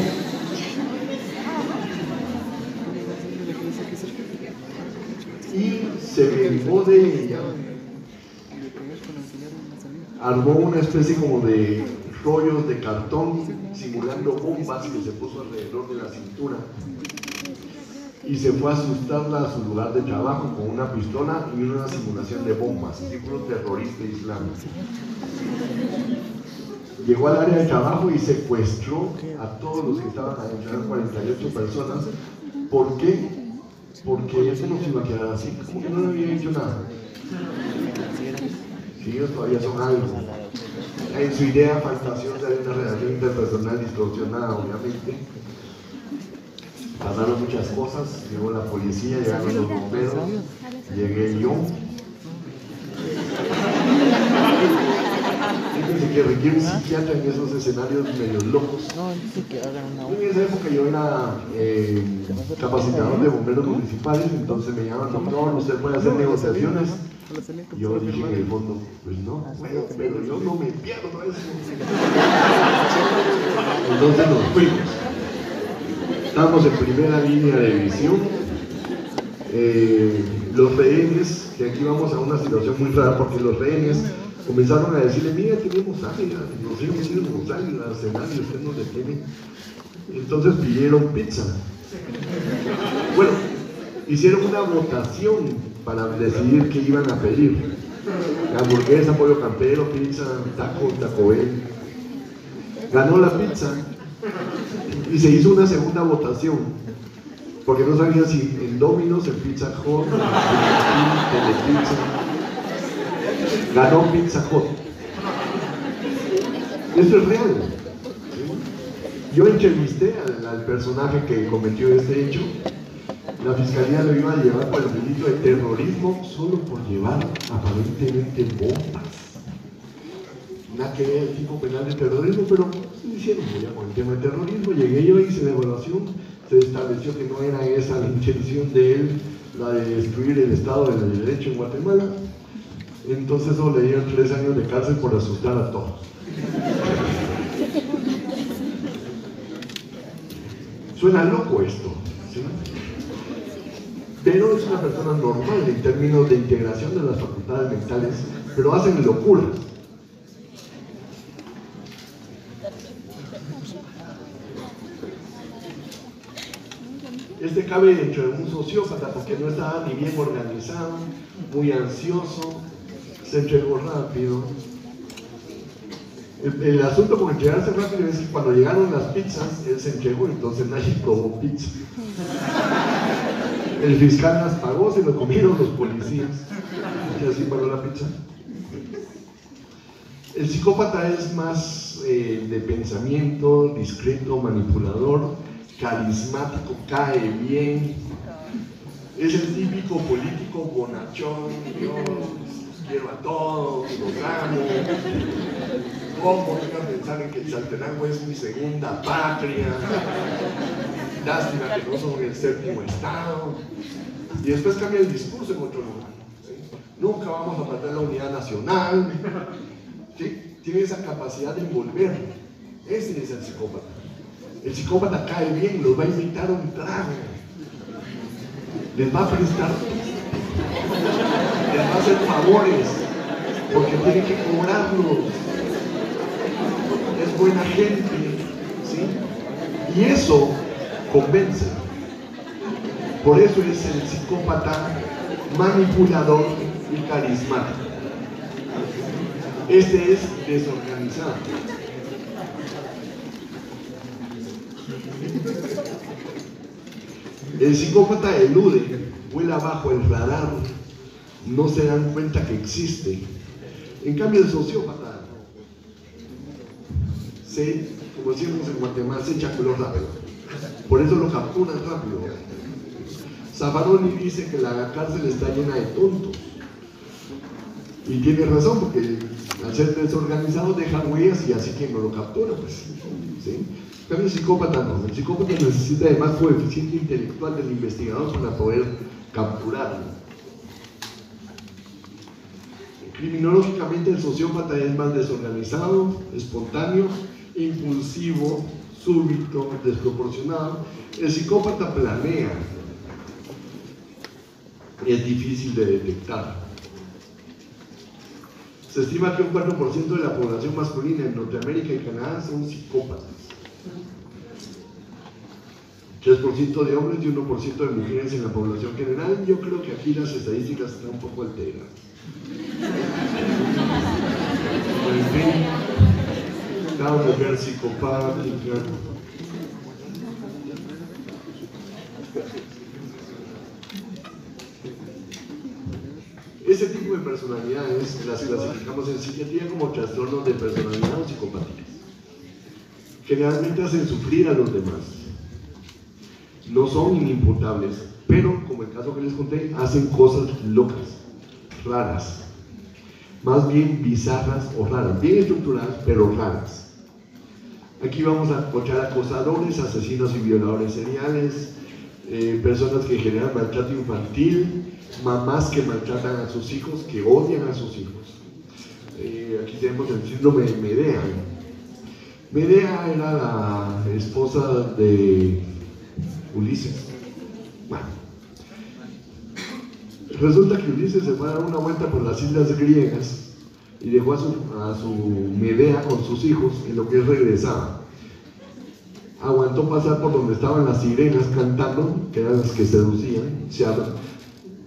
Y se vengó de ella. Armó una especie como de rollos de cartón simulando bombas que se puso alrededor de la cintura y se fue a asustarla a su lugar de trabajo con una pistola y una simulación de bombas, tipo terrorista islámico. Llegó al área de trabajo y secuestró a todos los que estaban adentro, eran 48 personas. ¿Por qué? Porque eso no se iba a quedar así, como que no le había hecho nada. Si ellos todavía son algo. En su idea fantasiosa de una relación interpersonal distorsionada, obviamente. Pasaron muchas cosas, llegó la policía, llegaron los bomberos, llegué yo. Fíjense que requiere un psiquiatra en esos escenarios medio locos. En esa época yo era capacitador de bomberos municipales, entonces me llamaban: doctor, ¿usted puede hacer negociaciones? Yo dije en el fondo: pues no, bueno, pero yo no me pierdo eso. Entonces nos fuimos. Estamos en primera línea de visión. Los rehenes, que aquí vamos a una situación muy rara, porque los rehenes comenzaron a decirle: mira, tenemos águilas, nos hemos ido con águilas, escenario, usted nos detiene. Entonces pidieron pizza. Bueno, hicieron una votación para decidir qué iban a pedir: hamburguesa, pollo campero, pizza, Taco Bell. Ganó la pizza y se hizo una segunda votación porque no sabía si en Domino's, en Pizza Hut, en Pizza. Ganó Pizza Hut. Eso es real. Yo entrevisté al personaje que cometió este hecho. La fiscalía lo iba a llevar por el delito de terrorismo solo por llevar aparentemente bombas. Nada que ver el tipo penal de terrorismo, pero se hicieron ya con el tema de terrorismo. Llegué yo, hice la evaluación, se estableció que no era esa la intención de él, la de destruir el Estado de Derecho en Guatemala. Entonces solo le dieron 3 años de cárcel por asustar a todos. Suena loco esto, ¿sí? Pero es una persona normal en términos de integración de las facultades mentales, pero hacen locuras. Este cabe dentro de un sociópata porque no estaba ni bien organizado, muy ansioso, se entregó rápido. El asunto con entregarse rápido es que cuando llegaron las pizzas, él se entregó, entonces nadie probó pizza. El fiscal las pagó, se lo comieron los policías. Y así pagó la pizza. El psicópata es más de pensamiento, discreto, manipulador, carismático, cae bien. Es el típico político bonachón, yo los quiero a todos, los amo. ¿Cómo iba a pensar en que Quetzaltenango es mi segunda patria? Lástima que no son el séptimo estado. Y después cambia el discurso en otro lugar, ¿sí? Nunca vamos a perder la unidad nacional, ¿sí? Tiene esa capacidad de envolver. Ese es el psicópata. El psicópata cae bien, los va a invitar a un trago, les va a prestar, les va a hacer favores porque tiene que cobrarlos. Es buena gente, ¿sí? Y eso convence. Por eso es el psicópata manipulador y carismático. Este es desorganizado. El psicópata elude, vuela bajo el radar, no se dan cuenta que existe. En cambio el sociópata como decimos en Guatemala, se echa color rápido. Por eso lo capturan rápido. Zaffaroni dice que la cárcel está llena de tontos. Y tiene razón, porque al ser desorganizado deja huellas y así quien no lo captura, pues. ¿Sí? Pero el psicópata no. El psicópata necesita además coeficiente intelectual del investigador para poder capturarlo. Criminológicamente el sociópata es más desorganizado, espontáneo, impulsivo, súbito, desproporcionado. El psicópata planea. Es difícil de detectar. Se estima que un 4% de la población masculina en Norteamérica y Canadá son psicópatas. 3% de hombres y 1% de mujeres en la población general. Yo creo que aquí las estadísticas están un poco alteradas. En fin, cada mujer psicopática. Ese tipo de personalidades las clasificamos en psiquiatría como trastornos de personalidad o psicopáticas. Generalmente hacen sufrir a los demás. No son inimputables, pero como el caso que les conté, hacen cosas locas, raras, más bien bizarras o raras, bien estructuradas, pero raras. Aquí vamos a encontrar acosadores, asesinos y violadores seriales, personas que generan maltrato infantil, mamás que maltratan a sus hijos, que odian a sus hijos. Aquí tenemos el síndrome de Medea. Medea era la esposa de Ulises. Bueno, resulta que Ulises se fue a dar una vuelta por las islas griegas y dejó a su Medea con sus hijos, en lo que él regresaba. Aguantó pasar por donde estaban las sirenas cantando, que eran las que seducían,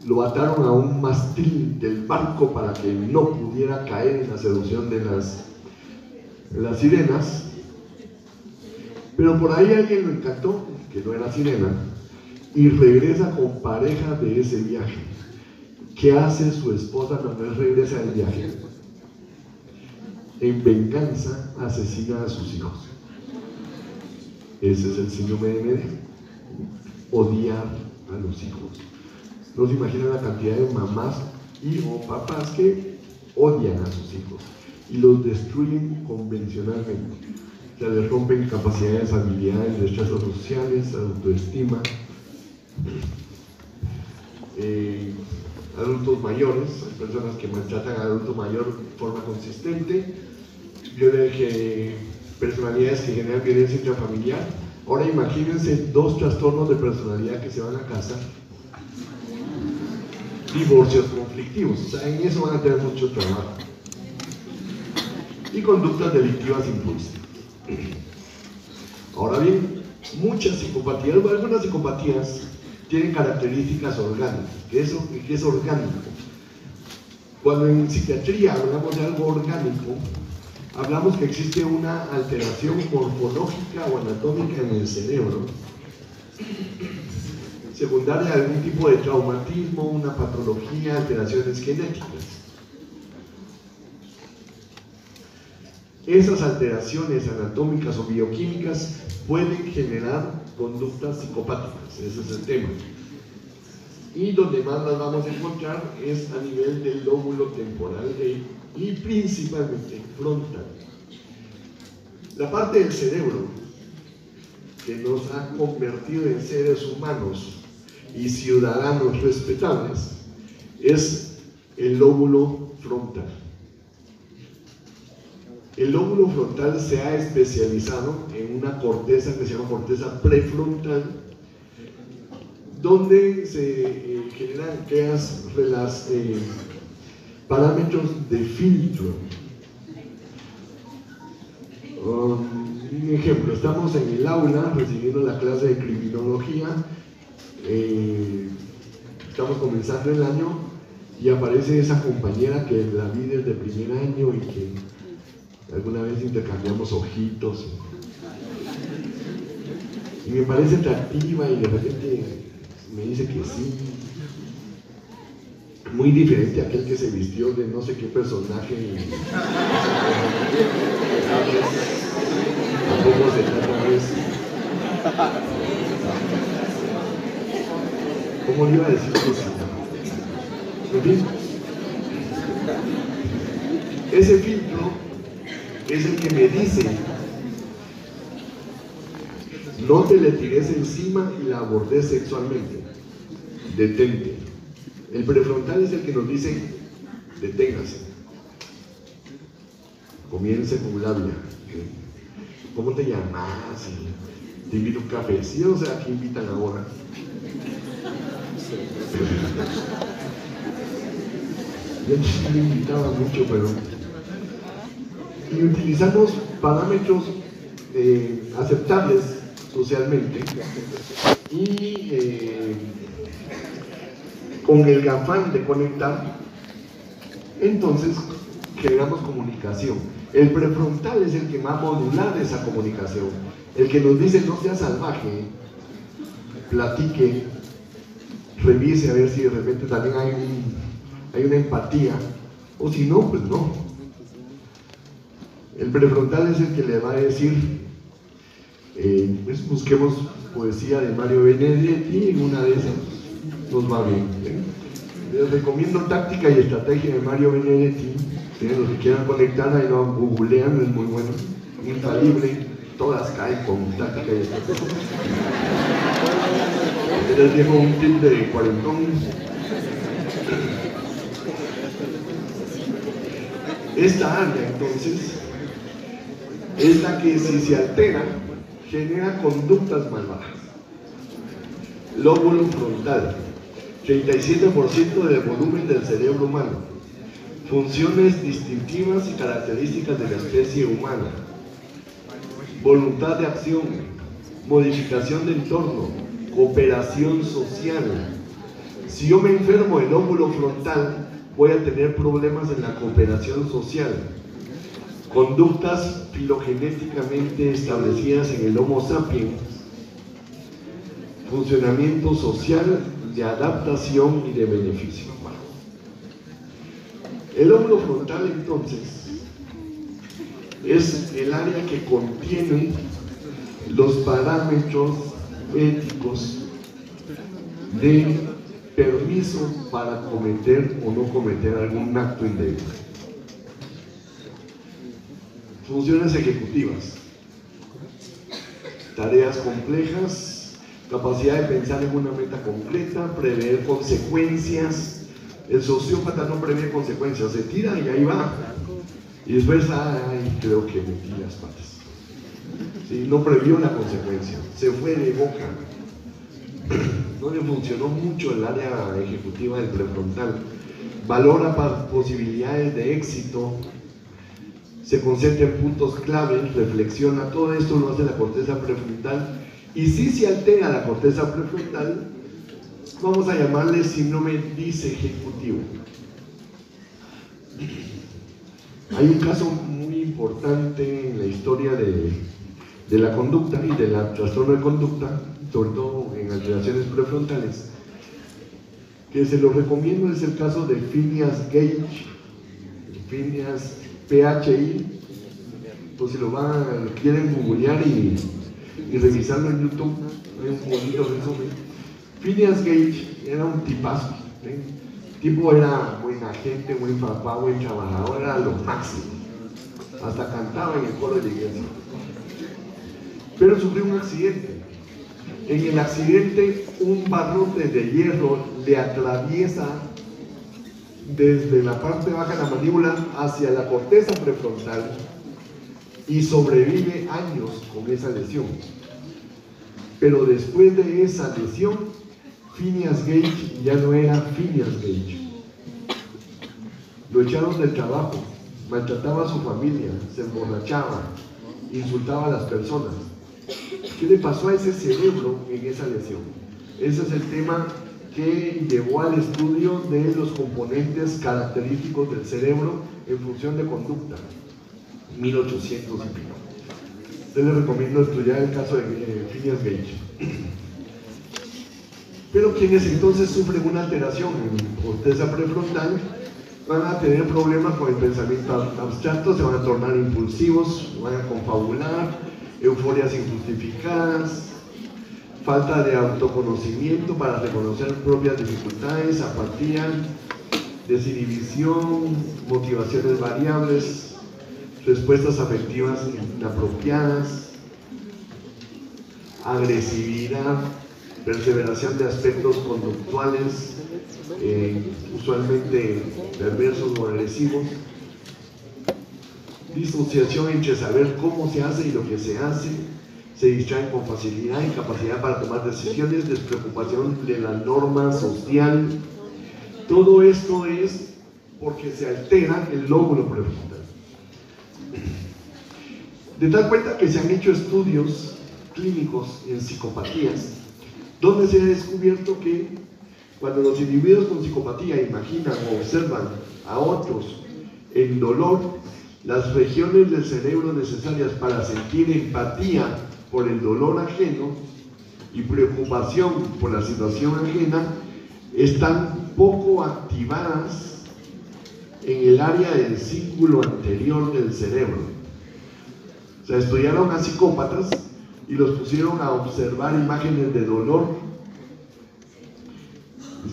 lo ataron a un mástil del barco para que no pudiera caer en la seducción de las sirenas. Pero por ahí alguien lo encantó, que no era sirena, y regresa con pareja de ese viaje. ¿Qué hace su esposa cuando él regresa del viaje? En venganza asesina a sus hijos. Ese es el síndrome de Medea. Odiar a los hijos. No se imaginan la cantidad de mamás y o papás que odian a sus hijos y los destruyen convencionalmente. O sea, les rompen capacidades, habilidades, destrezas sociales, autoestima. Adultos mayores, hay personas que maltratan al adulto mayor de forma consistente. Personalidades que generan violencia intrafamiliar, Ahora imagínense 2 trastornos de personalidad que se van a casa, divorcios conflictivos, o sea, en eso van a tener mucho trabajo. Y conductas delictivas impulsivas. Ahora bien, muchas psicopatías, algunas psicopatías tienen características orgánicas. ¿Qué es orgánico? Cuando en psiquiatría hablamos de algo orgánico, hablamos que existe una alteración morfológica o anatómica en el cerebro, secundaria a algún tipo de traumatismo, una patología, alteraciones genéticas. Esas alteraciones anatómicas o bioquímicas pueden generar conductas psicopáticas, ese es el tema. Y donde más las vamos a encontrar es a nivel del lóbulo temporal y principalmente frontal. La parte del cerebro que nos ha convertido en seres humanos y ciudadanos respetables es el lóbulo frontal. El lóbulo frontal se ha especializado en una corteza que se llama corteza prefrontal, donde se generan aquellas parámetros de filtro. Un ejemplo, estamos en el aula recibiendo la clase de criminología, estamos comenzando el año y aparece esa compañera que la vi desde primer año y que alguna vez intercambiamos ojitos y me parece atractiva y de repente me dice que sí, muy diferente a aquel que se vistió de no sé qué personaje y tampoco se trata de eso. ¿Cómo le iba a decir que sí? En fin, ese filtro es el que me dice: no te le tires encima y la abordes sexualmente, detente. El prefrontal es el que nos dice: deténgase, comience con labia. ¿Cómo te llamas? Te invito a un café. Sí, o sea, aquí invitan ahora. Yo no me invitaba mucho, pero y utilizamos parámetros aceptables socialmente y con el afán de conectar, entonces generamos comunicación. El prefrontal es el que va a modular esa comunicación, el que nos dice: no sea salvaje, platique, revise a ver si de repente también hay una empatía, o si no, pues no. El prefrontal es el que le va a decir: pues busquemos poesía de Mario Benedetti y en una de esas nos va bien. Les recomiendo Táctica y Estrategia de Mario Benedetti. Los que quieran conectar, ahí lo googlean, es muy bueno, infalible, todas caen con Táctica y Estrategia. Les dejo un tip de cuarentón. Esta área, entonces, es la que, si se altera, genera conductas malvadas. Lóbulo frontal, 37% del volumen del cerebro humano. Funciones distintivas y características de la especie humana. Voluntad de acción, modificación de entorno, cooperación social. Si yo me enfermo del lóbulo frontal, voy a tener problemas en la cooperación social. Conductas filogenéticamente establecidas en el Homo sapiens. Funcionamiento social, de adaptación y de beneficio. El lóbulo frontal, entonces, es el área que contiene los parámetros éticos de permiso para cometer o no cometer algún acto indebido. Funciones ejecutivas, tareas complejas, capacidad de pensar en una meta concreta, prever consecuencias. El sociópata no prevé consecuencias, se tira y ahí va. Y después, ay, creo que metí las patas. ¿sí? No previó la consecuencia, se fue de boca. No le funcionó mucho el área ejecutiva del prefrontal. Valora posibilidades de éxito, se concentra en puntos claves, reflexiona. Todo esto lo hace la corteza prefrontal. Y si se altera la corteza prefrontal, vamos a llamarle síndrome disejecutivo. Hay un caso muy importante en la historia de la conducta y del trastorno de conducta, sobre todo en alteraciones prefrontales, que se lo recomiendo. Es el caso de Phineas Gage, Phineas PHI. Pues si lo quieren googlear y revisarlo en YouTube, hay un bonito resumen. Phineas Gage era un tipazo, ¿eh? El tipo era buena gente, buen papá, buen trabajador, era lo máximo. Hasta cantaba en el coro de la iglesia. Pero sufrió un accidente. En el accidente, un barrote de hierro le atraviesa desde la parte baja de la mandíbula hacia la corteza prefrontal y sobrevive años con esa lesión. Pero después de esa lesión, Phineas Gage ya no era Phineas Gage. Lo echaron del trabajo, maltrataba a su familia, se emborrachaba, insultaba a las personas. ¿Qué le pasó a ese cerebro en esa lesión? Ese es el tema que llevó al estudio de los componentes característicos del cerebro en función de conducta, 1800 y pico. Yo les recomiendo estudiar el caso de Phineas Gage. Pero quienes entonces sufren una alteración en corteza prefrontal van a tener problemas con el pensamiento abstracto, se van a tornar impulsivos, van a confabular, euforias injustificadas, falta de autoconocimiento para reconocer propias dificultades, apatía, desinhibición, motivaciones variables, respuestas afectivas inapropiadas, agresividad, perseveración de aspectos conductuales, usualmente perversos o agresivos, disociación entre saber cómo se hace y lo que se hace, se distraen con facilidad, incapacidad para tomar decisiones, despreocupación de la norma social. Todo esto es porque se altera el lóbulo prefrontal. De tal cuenta que se han hecho estudios clínicos en psicopatías, donde se ha descubierto que cuando los individuos con psicopatía imaginan o observan a otros en dolor, las regiones del cerebro necesarias para sentir empatía por el dolor ajeno y preocupación por la situación ajena están poco activadas en el área del cíngulo anterior del cerebro. O sea, estudiaron a psicópatas y los pusieron a observar imágenes de dolor,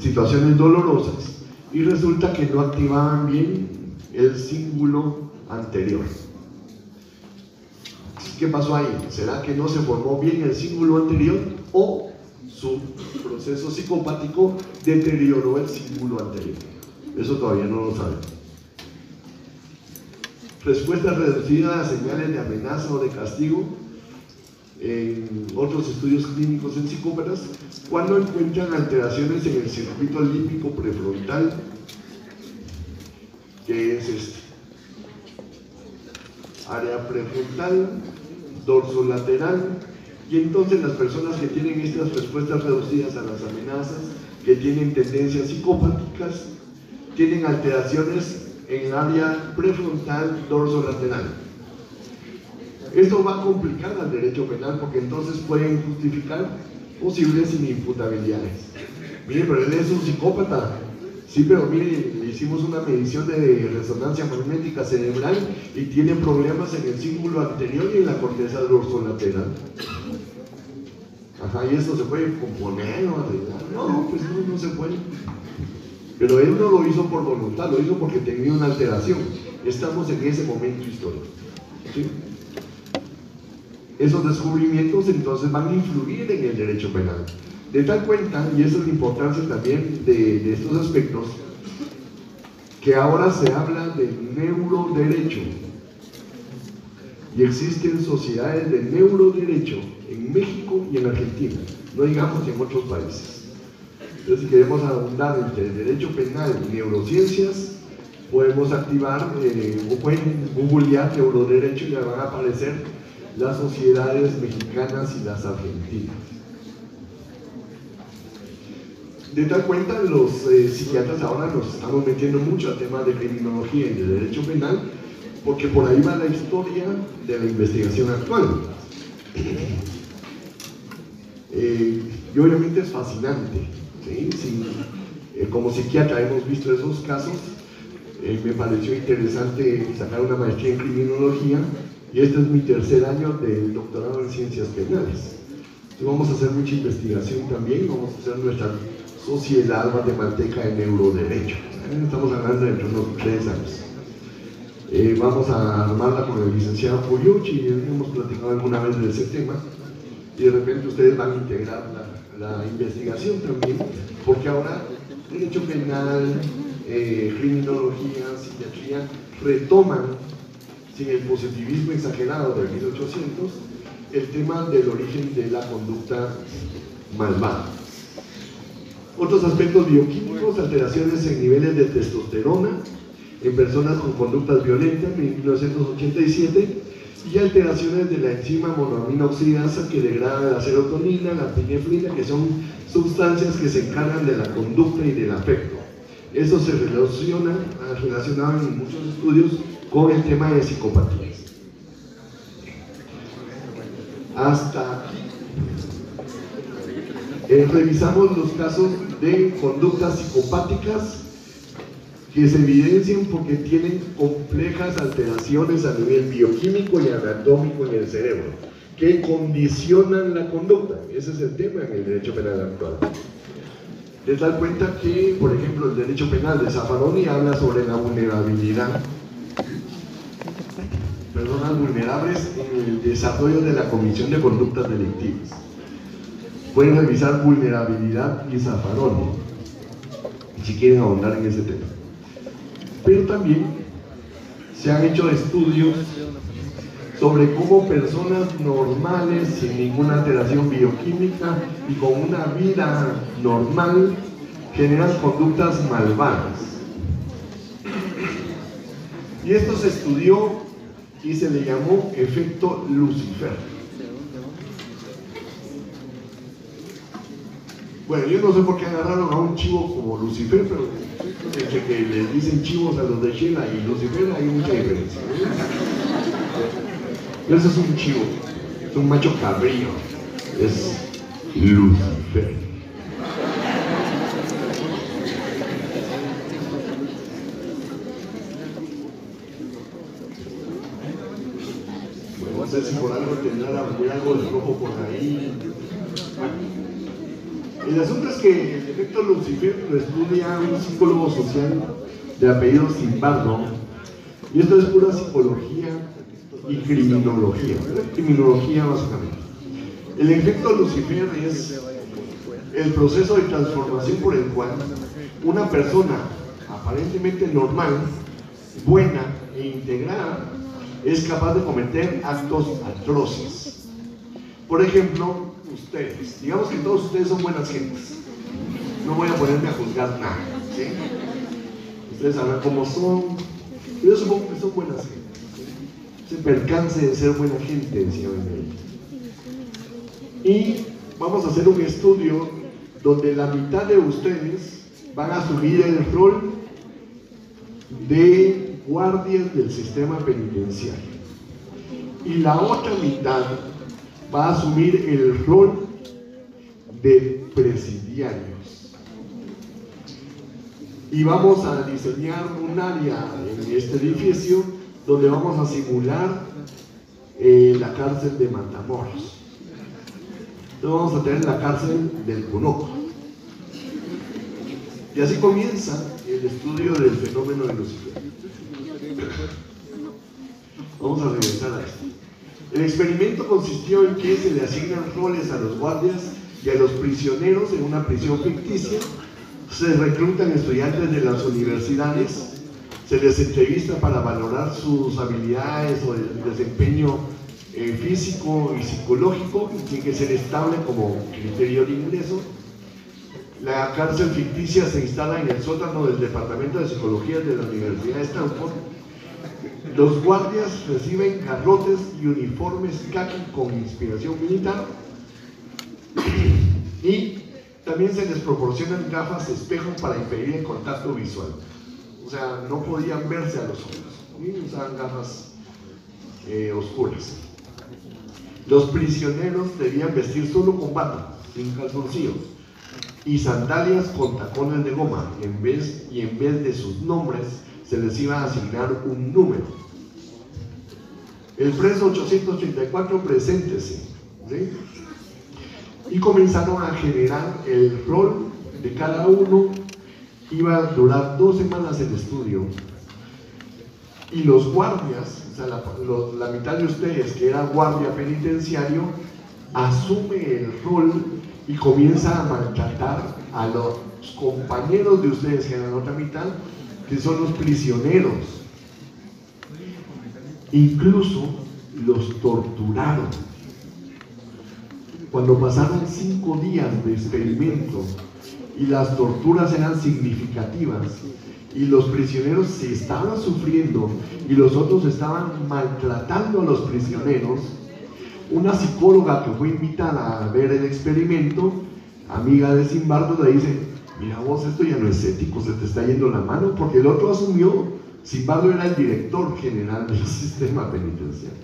situaciones dolorosas, y resulta que no activaban bien el cíngulo anterior. ¿Qué pasó ahí? ¿Será que no se formó bien el cíngulo anterior o su proceso psicopático deterioró el cíngulo anterior? Eso todavía no lo sabemos. Respuesta reducida a señales de amenaza o de castigo en otros estudios clínicos en psicópatas, cuando encuentran alteraciones en el circuito límbico prefrontal, que es este área prefrontal, dorsolateral, y entonces las personas que tienen estas respuestas reducidas a las amenazas, que tienen tendencias psicopáticas, tienen alteraciones en el área prefrontal dorsolateral. Esto va a complicar al derecho penal porque entonces pueden justificar posibles inimputabilidades. Mire, pero él es un psicópata. Sí, pero mire, le hicimos una medición de resonancia magnética cerebral y tiene problemas en el cíngulo anterior y en la corteza dorsolateral. Ajá, y esto se puede componer o arreglar. No, pues no se puede. Pero él no lo hizo por voluntad, lo hizo porque tenía una alteración. Estamos en ese momento histórico. ¿Sí? Esos descubrimientos entonces van a influir en el derecho penal. De tal cuenta, y esa es la importancia también de estos aspectos, que ahora se habla de neuroderecho. y existen sociedades de neuroderecho en México y en Argentina, no digamos en otros países. Entonces, si queremos abundar entre derecho penal y neurociencias, podemos activar o pueden googlear neuroderecho y ya van a aparecer las sociedades mexicanas y las argentinas. De tal cuenta, los psiquiatras ahora nos estamos metiendo mucho a temas de criminología y de derecho penal, porque por ahí va la historia de la investigación actual. Y obviamente es fascinante, ¿sí? Como psiquiatra hemos visto esos casos. Me pareció interesante sacar una maestría en criminología, y este es mi tercer año del doctorado en ciencias penales. Entonces vamos a hacer mucha investigación también, vamos a hacer nuestra sociedad guatemalteca de neuroderecho. Estamos hablando de unos 3 años. Vamos a armarla con el licenciado Puyuchi, hemos platicado alguna vez de ese tema, y de repente ustedes van a integrar la investigación también, porque ahora derecho penal, criminología, psiquiatría retoman, sin el positivismo exagerado de 1800, el tema del origen de la conducta malvada. Otros aspectos bioquímicos: alteraciones en niveles de testosterona en personas con conductas violentas, en 1987, y alteraciones de la enzima monoamina oxidasa que degrada la serotonina, la epinefrina, que son sustancias que se encargan de la conducta y del afecto. Eso se relacionado en muchos estudios con el tema de psicopatías. Hasta aquí revisamos los casos de conductas psicopáticas que se evidencian porque tienen complejas alteraciones a nivel bioquímico y anatómico en el cerebro, que condicionan la conducta. Ese es el tema en el derecho penal actual. De tal cuenta que, por ejemplo, el derecho penal de Zaffaroni habla sobre la vulnerabilidad, personas vulnerables en el desarrollo de la comisión de conductas delictivas. Pueden revisar vulnerabilidad y Zaffaroni, si quieren ahondar en ese tema. Pero también se han hecho estudios sobre cómo personas normales, sin ninguna alteración bioquímica y con una vida normal, generan conductas malvadas. Y esto se estudió y se le llamó efecto Lucifer. Bueno, yo no sé por qué agarraron a un chivo como Lucifer, pero entre que les dicen chivos a los de Sheila y Lucifer hay mucha diferencia. Ese es un chivo, es un macho cabrío, es Lucifer. Bueno, no sé si por algo tendrá algo de rojo por ahí. El asunto es que el efecto Lucifer lo estudia un psicólogo social de apellido Zimbardo, y esto es pura psicología y criminología, criminología básicamente. El efecto Lucifer es el proceso de transformación por el cual una persona aparentemente normal, buena e integrada es capaz de cometer actos atroces. Por ejemplo, ustedes, digamos que todos ustedes son buenas gentes, no voy a ponerme a juzgar nada, ¿sí? Ustedes sabrán cómo son, pero yo supongo que son buenas gentes. Se percance de ser buena gente, decía Benedicto. Y vamos a hacer un estudio donde la mitad de ustedes van a asumir el rol de guardias del sistema penitenciario, y la otra mitad va a asumir el rol de presidiarios. Y vamos a diseñar un área en este edificio donde vamos a simular la cárcel de Matamoros. Entonces vamos a tener la cárcel del Conoco. Y así comienza el estudio del fenómeno de Lucifer. Vamos a regresar a esto. El experimento consistió en que se le asignan roles a los guardias y a los prisioneros en una prisión ficticia. Se reclutan estudiantes de las universidades, se les entrevista para valorar sus habilidades o el desempeño físico y psicológico, y tiene que ser estable como criterio de ingreso. La cárcel ficticia se instala en el sótano del Departamento de Psicología de la Universidad de Stanford. Los guardias reciben garrotes y uniformes khaki con inspiración militar, y también se les proporcionan gafas espejo para impedir el contacto visual. O sea, no podían verse a los ojos, y usaban gafas oscuras. Los prisioneros debían vestir solo con bata, sin calzoncillos, y sandalias con tacones de goma, en vez de sus nombres se les iba a asignar un número. El preso 834, preséntese, ¿sí? Y comenzaron a generar el rol de cada uno. Iba a durar 2 semanas el estudio, y los guardias, o sea, la mitad de ustedes que era guardia penitenciario, asume el rol y comienza a maltratar a los compañeros de ustedes que eran la otra mitad, que son los prisioneros. Incluso los torturaron. Cuando pasaron 5 días de experimento y las torturas eran significativas y los prisioneros se estaban sufriendo y los otros estaban maltratando a los prisioneros, una psicóloga que fue invitada a ver el experimento, amiga de Zimbardo, le dice: mira vos, esto ya no es ético, se te está yendo la mano, porque el otro asumió, Zimbardo era el director general del sistema penitenciario,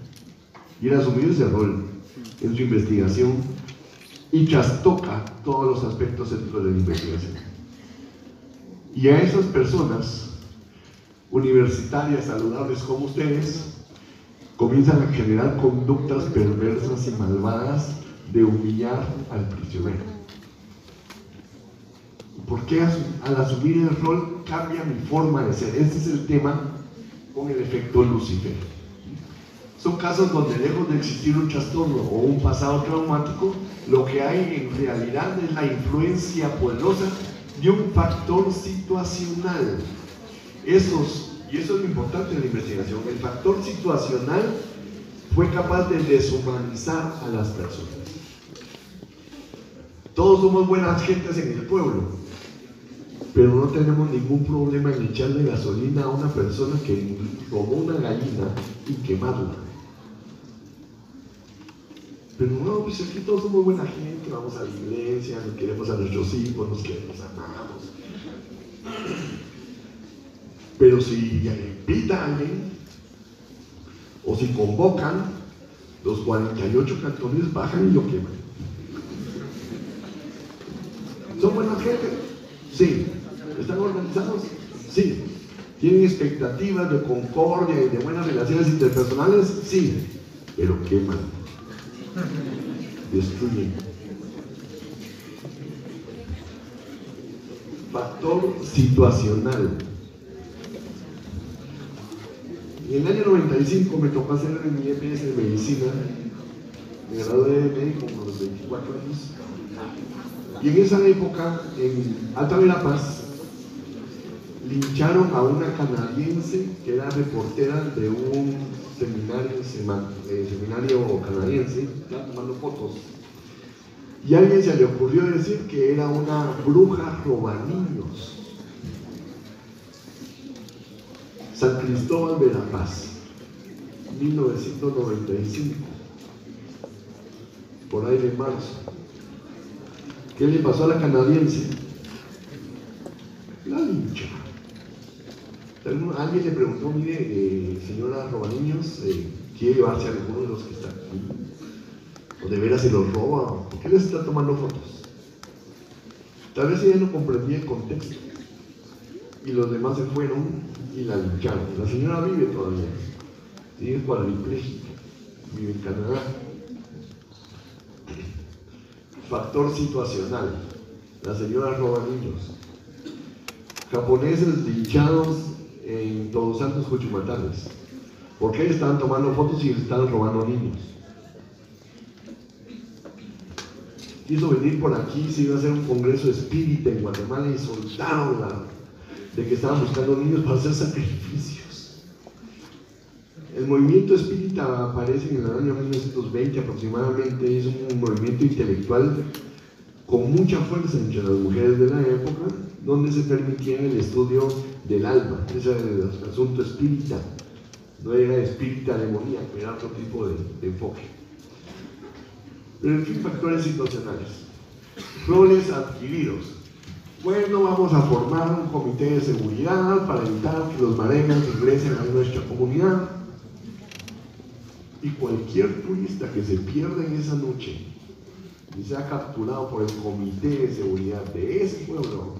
y él asumió ese rol en su investigación y trastoca todos los aspectos dentro de la investigación. Y a esas personas universitarias saludables como ustedes comienzan a generar conductas perversas y malvadas de humillar al prisionero. ¿Por qué al asumir el rol cambia mi forma de ser? Este es el tema con el efecto Lucifer. Son casos donde, lejos de existir un trastorno o un pasado traumático, lo que hay en realidad es la influencia poderosa de un factor situacional. Y eso es lo importante de la investigación. El factor situacional fue capaz de deshumanizar a las personas. Todos somos buenas gentes en el pueblo, pero no tenemos ningún problema en echarle gasolina a una persona que robó una gallina y quemarla. Pero no, pues aquí todos somos buena gente, vamos a la iglesia, nos queremos a nuestros hijos, nos queremos, amamos. Pero si invita a alguien, o si convocan, los 48 cantones bajan y lo queman. ¿Son buena gente? Sí. ¿Están organizados? Sí. ¿Tienen expectativas de concordia y de buenas relaciones interpersonales? Sí. Pero queman. Destruyen. Factor situacional. En el año 95 me tocó hacer mi EPS de medicina. Me gradué de médico con los 24 años. Y en esa época, en Alta Verapaz, lincharon a una canadiense que era reportera de un seminario canadiense, estaba tomando fotos. Y a alguien se le ocurrió decir que era una bruja robaniños. San Cristóbal Verapaz, 1995, por ahí de marzo. ¿Qué le pasó a la canadiense? La lincha. Alguien le preguntó: mire, señora Robaniños, ¿quiere llevarse a alguno de los que están aquí? ¿O de veras se los roba? ¿Por qué les está tomando fotos? Tal vez ella no comprendía el contexto. Y los demás se fueron y la lincharon. La señora vive todavía. Sí, es cuadripléjica. Vive en Canadá. Factor situacional. La señora Robaniños. Japoneses linchados en Todos Santos, Juchumatales. ¿Por qué estaban tomando fotos y estaban robando niños? Quiso venir por aquí, se iba a hacer un congreso espírita en Guatemala y soltaron de que estaban buscando niños para hacer sacrificios. El movimiento espírita aparece en el año 1920 aproximadamente, es un movimiento intelectual con mucha fuerza entre las mujeres de la época, donde se permitía el estudio del alma, ese era el asunto espírita, no era espírita demoníaco, era otro tipo de enfoque. Pero en fin, factores situacionales. Roles adquiridos. Bueno, vamos a formar un comité de seguridad para evitar que los mareños ingresen a nuestra comunidad. Y cualquier turista que se pierda en esa noche y sea capturado por el comité de seguridad de ese pueblo,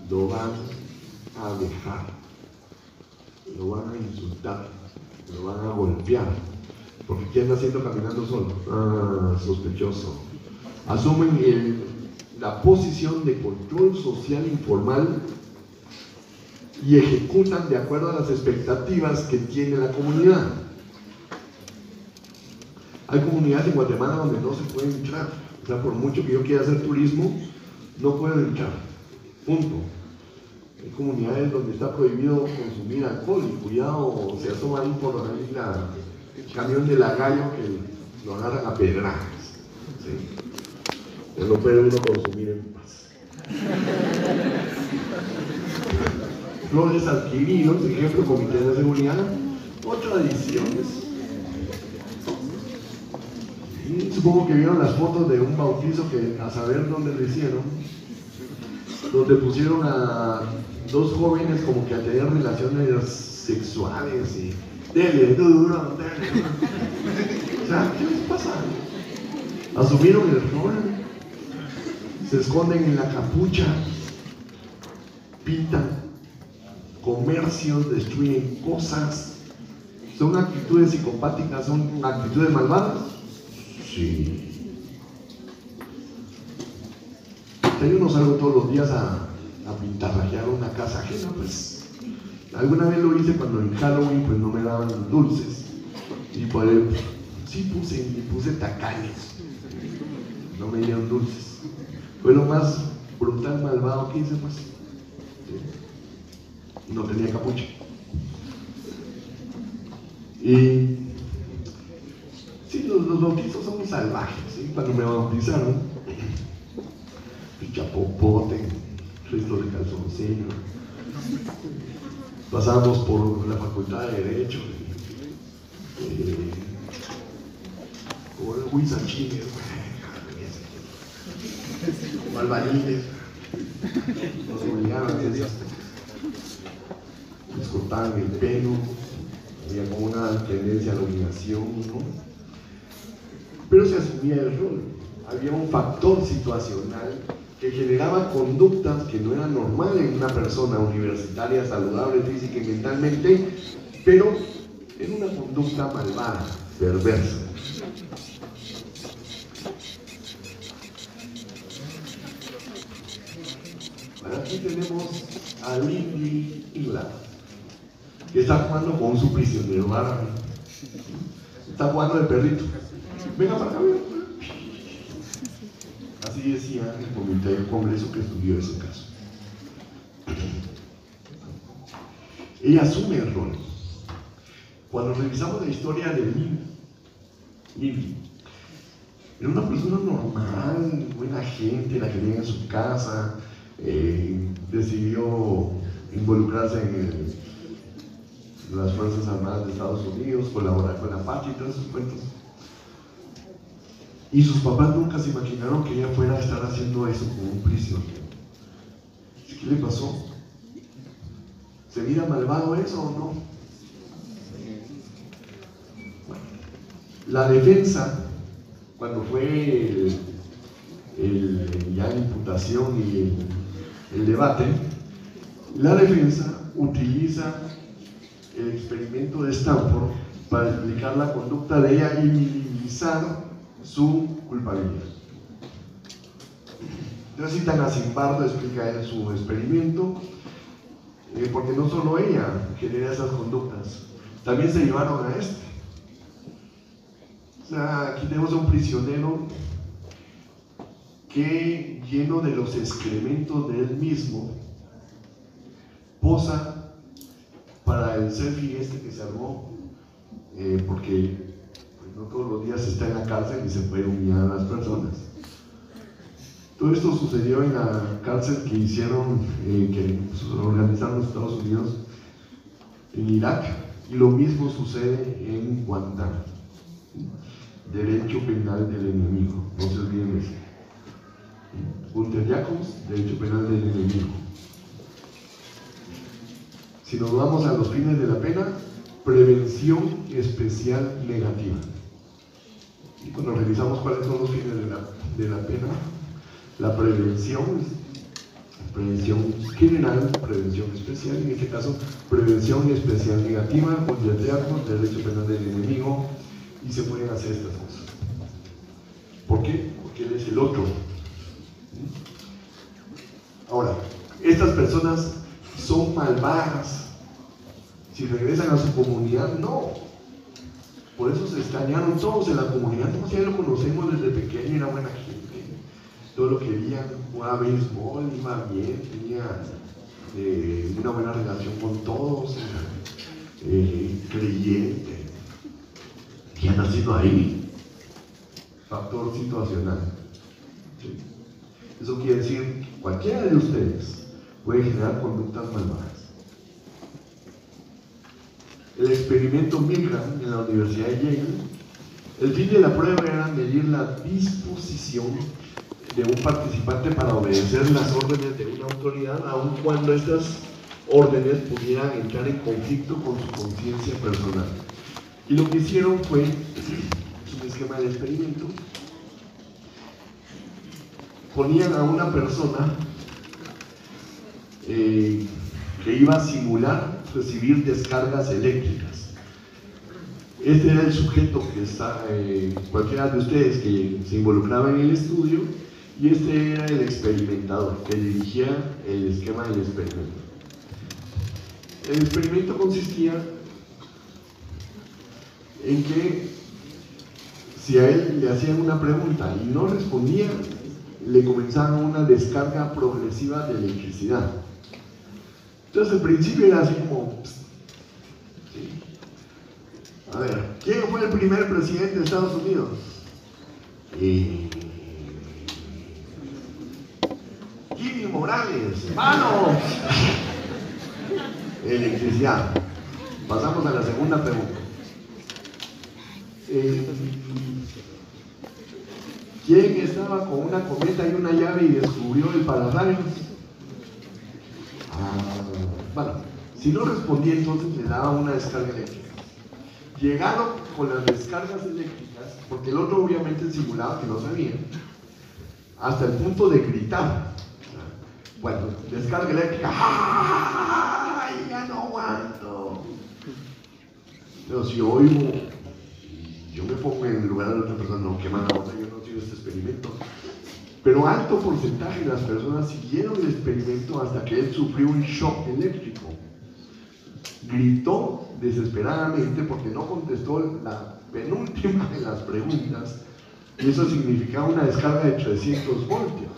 lo van a dejar, lo van a insultar, lo van a golpear, porque ¿qué anda haciendo caminando solo? Ah, sospechoso. Asumen la posición de control social informal y ejecutan de acuerdo a las expectativas que tiene la comunidad. Hay comunidades en Guatemala donde no se puede entrar, o sea, por mucho que yo quiera hacer turismo, no puedo entrar, punto. Hay comunidades donde está prohibido consumir alcohol y cuidado, se asoma ahí por ahí el camión de la gallo que lo agarran a pedradas, ¿sí? Pues no puede uno consumir en paz. Roles adquiridos, ejemplo, comité de seguridad o tradiciones. Supongo que vieron las fotos de un bautizo que a saber dónde lo hicieron, donde pusieron a dos jóvenes como que a tener relaciones sexuales y dele duro, dele. O sea, ¿qué les pasa? Asumieron el rol, se esconden en la capucha, pintan comercios, destruyen cosas. ¿Son actitudes psicopáticas? ¿Son actitudes malvadas? Sí. Yo no salgo todos los días a pintarrajear una casa ajena, pues alguna vez lo hice cuando en Halloween pues no me daban dulces y por él sí puse tacaños, no me dieron dulces. Fue lo más brutal, malvado que hice, pues. ¿Sí? No tenía capucha. Y sí, los bautizos son salvajes, ¿sí? Cuando me bautizaron, chapopote, resto de calzoncillo, pasamos por la facultad de Derecho, por el Huizachines, albañiles, nos obligaban a hacer esto, les cortaban el pelo, había como una tendencia a la humillación, ¿no? Pero se asumía el rol, había un factor situacional que generaba conductas que no eran normales en una persona universitaria, saludable física y mentalmente, pero en una conducta malvada, perversa. Aquí tenemos a Lily Inglaterra, que está jugando con su prisionero árabe. Está jugando de perrito. Venga para acá, venga. Así decía el comité del Congreso que estudió ese caso. Ella asume el rol. Cuando revisamos la historia de Lily, era una persona normal, buena gente, la quería en su casa, decidió involucrarse en las Fuerzas Armadas de Estados Unidos, colaborar con la patria y todos esos cuentos. Y sus papás nunca se imaginaron que ella fuera a estar haciendo eso con un prisionero. ¿Qué le pasó? ¿Se mira malvado eso o no? Bueno, la defensa, cuando fue ya la imputación y el debate, la defensa utiliza el experimento de Stanford para explicar la conducta de ella y minimizar su culpabilidad. Entonces citan a Zimbardo, explica él su experimento, porque no solo ella genera esas conductas, también se llevaron a este. O sea, aquí tenemos a un prisionero que, lleno de los excrementos de él mismo, posa para el selfie este que se armó porque pues, no todos los días está en la cárcel y se puede humillar a las personas. Todo esto sucedió en la cárcel que hicieron, que organizaron los Estados Unidos en Irak, y lo mismo sucede en Guantánamo. Derecho penal del enemigo, no se olviden eso. Gunther Jacobs, derecho penal del enemigo. Si nos vamos a los fines de la pena, prevención especial negativa. Y cuando revisamos cuáles son los fines de la pena, la prevención general, prevención especial, en este caso, prevención especial negativa, Gunther Jacobs, derecho penal del enemigo, y se pueden hacer estas cosas. ¿Por qué? Porque él es el otro. Ahora, estas personas son malvadas. Si regresan a su comunidad, no. Por eso se extrañaron todos en la comunidad. No, ya lo conocemos desde pequeño, era buena gente. Todo lo querían, jugaba béisbol, iba bien, tenía una buena relación con todos, creyente. ¿Qué han nacido ahí? Factor situacional. ¿Sí? Eso quiere decir que cualquiera de ustedes puede generar conductas malvadas. El experimento Milgram en la Universidad de Yale, el fin de la prueba era medir la disposición de un participante para obedecer las órdenes de una autoridad, aun cuando estas órdenes pudieran entrar en conflicto con su conciencia personal. Y lo que hicieron fue un esquema del experimento. Ponían a una persona que iba a simular recibir descargas eléctricas. Este era el sujeto que está, cualquiera de ustedes que se involucraba en el estudio, y este era el experimentador que dirigía el esquema del experimento. El experimento consistía en que si a él le hacían una pregunta y no respondía, le comenzaban una descarga progresiva de electricidad. Entonces el principio era así como, ¿sí? A ver, ¿quién fue el primer presidente de Estados Unidos? Jimmy Morales, ¡manos! Electricidad. Pasamos a la segunda pregunta. ¿Quién estaba con una cometa y una llave y descubrió el pararrayos? Bueno, si no respondía, entonces le daba una descarga eléctrica. Llegaron con las descargas eléctricas, porque el otro obviamente simulaba que no sabía, hasta el punto de gritar. Bueno, descarga eléctrica, ¡ay, ya no aguanto! Pero si oigo, yo me pongo en el lugar de otra persona, no, qué mala onda, yo no sigo este experimento. Pero alto porcentaje de las personas siguieron el experimento hasta que él sufrió un shock eléctrico. Gritó desesperadamente porque no contestó la penúltima de las preguntas, y eso significaba una descarga de 300 voltios.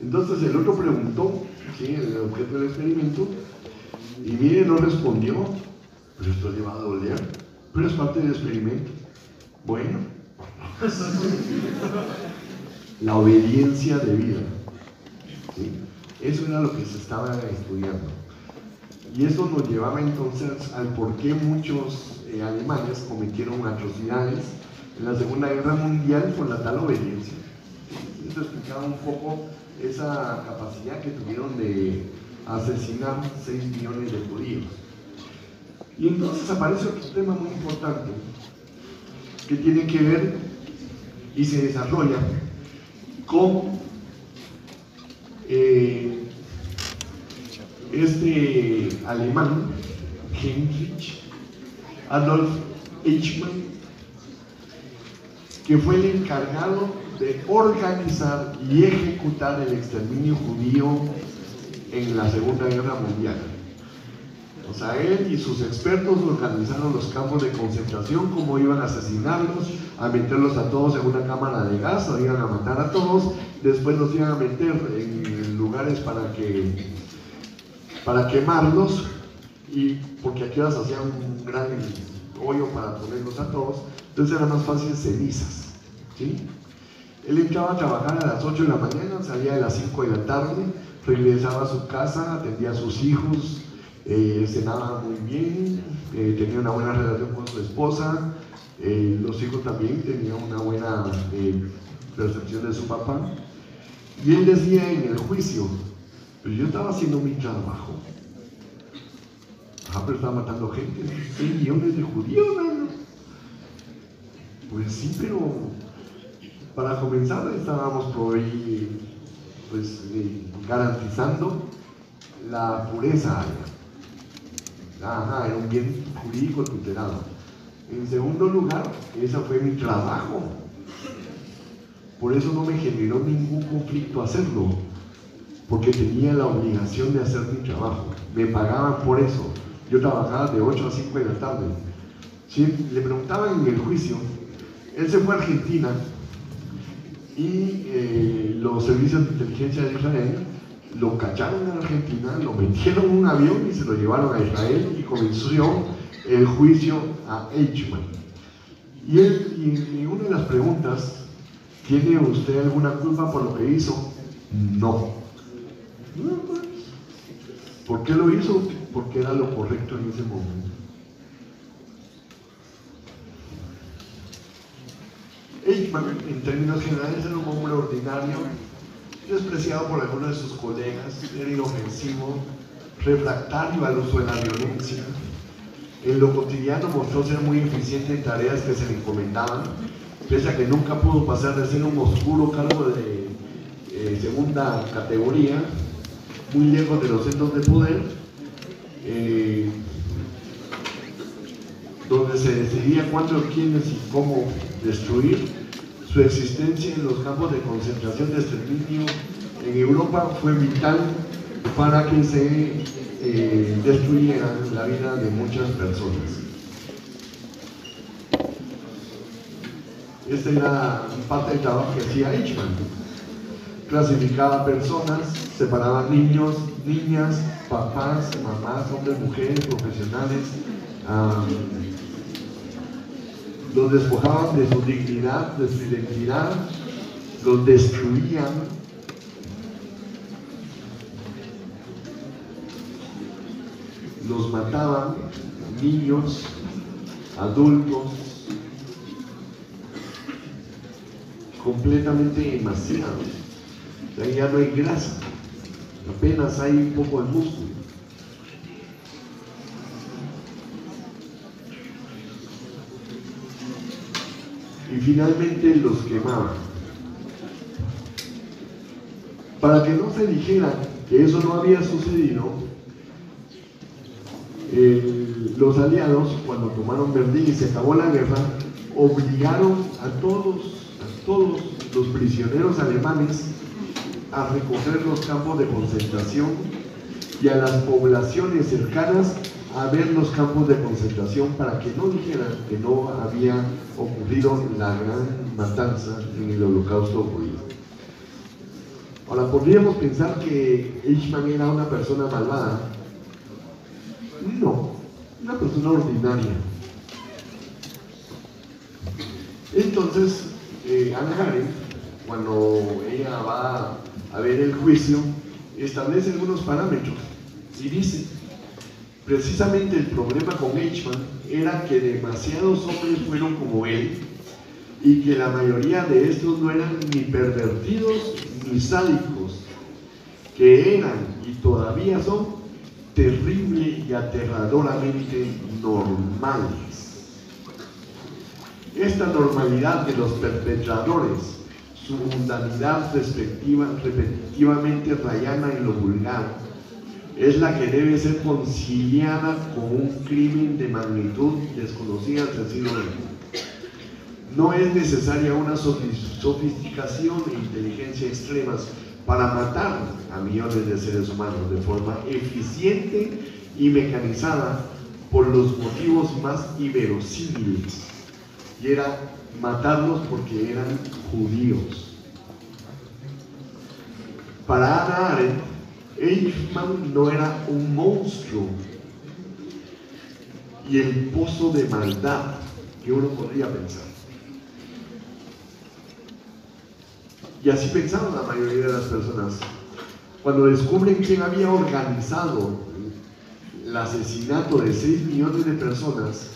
Entonces el otro preguntó, ¿sí?, el objeto del experimento, y mire, no respondió. Pero esto le va a doler, pero es parte del experimento. Bueno, la obediencia debida, ¿sí? Eso era lo que se estaba estudiando. Y eso nos llevaba entonces al por qué muchos alemanes cometieron atrocidades en la Segunda Guerra Mundial por la tal obediencia. Esto explicaba un poco esa capacidad que tuvieron de asesinar 6 millones de judíos. Y entonces aparece otro tema muy importante que tiene que ver y se desarrolla con este alemán, Heinrich Adolf Eichmann, que fue el encargado de organizar y ejecutar el exterminio judío en la Segunda Guerra Mundial. O sea, él y sus expertos organizaron los campos de concentración, cómo iban a asesinarlos, a meterlos a todos en una cámara de gas, o iban a matar a todos, después los iban a meter en lugares para quemarlos, y porque aquí hacían un gran hoyo para ponerlos a todos, entonces era más fácil cenizas, ¿sí? Él entraba a trabajar a las 8 de la mañana, salía a las 5 de la tarde, regresaba a su casa, atendía a sus hijos, cenaba muy bien, tenía una buena relación con su esposa, los hijos también tenían una buena percepción de su papá. Y él decía en el juicio, pero yo estaba haciendo mi trabajo. Pero estaba matando gente, 6 millones de judíos, ¿no? Pues sí, pero para comenzar estábamos garantizando la pureza allá. Era un bien jurídico tutelado. En segundo lugar, ese fue mi trabajo. Por eso no me generó ningún conflicto hacerlo, porque tenía la obligación de hacer mi trabajo. Me pagaban por eso. Yo trabajaba de 8 a 5 de la tarde. ¿Sí? Le preguntaban en el juicio, él se fue a Argentina y los servicios de inteligencia de Israel lo cacharon en Argentina, lo metieron en un avión y se lo llevaron a Israel y comenzó el juicio a Eichmann. Y una de las preguntas, ¿tiene usted alguna culpa por lo que hizo? No. ¿Por qué lo hizo? Porque era lo correcto en ese momento. Eichmann, en términos generales, era un hombre ordinario, despreciado por algunos de sus colegas, era inofensivo, refractario al uso de la violencia. En lo cotidiano mostró ser muy eficiente en tareas que se le encomendaban, pese a que nunca pudo pasar de ser un oscuro cargo de segunda categoría, muy lejos de los centros de poder, donde se decidía cuándo, quiénes y cómo destruir. Su existencia en los campos de concentración de exterminio en Europa fue vital para que se destruyera la vida de muchas personas. Esta era parte del trabajo que hacía Eichmann. Clasificaba personas, separaba niños, niñas, papás, mamás, hombres, mujeres, profesionales, los despojaban de su dignidad, de su identidad, los destruían, los mataban, niños, adultos, completamente emaciados. Ahí ya no hay grasa, apenas hay un poco de músculo. Y finalmente los quemaban. Para que no se dijera que eso no había sucedido, los aliados, cuando tomaron Berlín y se acabó la guerra, obligaron a todos los prisioneros alemanes a recoger los campos de concentración y a las poblaciones cercanas a ver los campos de concentración para que no dijeran que no había ocurrido la gran matanza en el Holocausto judío. Ahora, podríamos pensar que Eichmann era una persona malvada. No, una persona ordinaria. Entonces, Hannah Arendt, cuando ella va a ver el juicio, establece algunos parámetros y dice: precisamente el problema con Eichmann era que demasiados hombres fueron como él y que la mayoría de estos no eran ni pervertidos ni sádicos, que eran y todavía son terrible y aterradoramente normales. Esta normalidad de los perpetradores, su mundanidad repetitivamente rayana en lo vulgar, es la que debe ser conciliada con un crimen de magnitud desconocida hasta el siglo XX. No es necesaria una sofisticación e inteligencia extremas para matar a millones de seres humanos de forma eficiente y mecanizada por los motivos más inverosímiles, y era matarlos porque eran judíos. Para Hannah Arendt, Eichmann no era un monstruo, y el pozo de maldad que uno podría pensar. Y así pensaron la mayoría de las personas. Cuando descubren quién había organizado el asesinato de 6 millones de personas,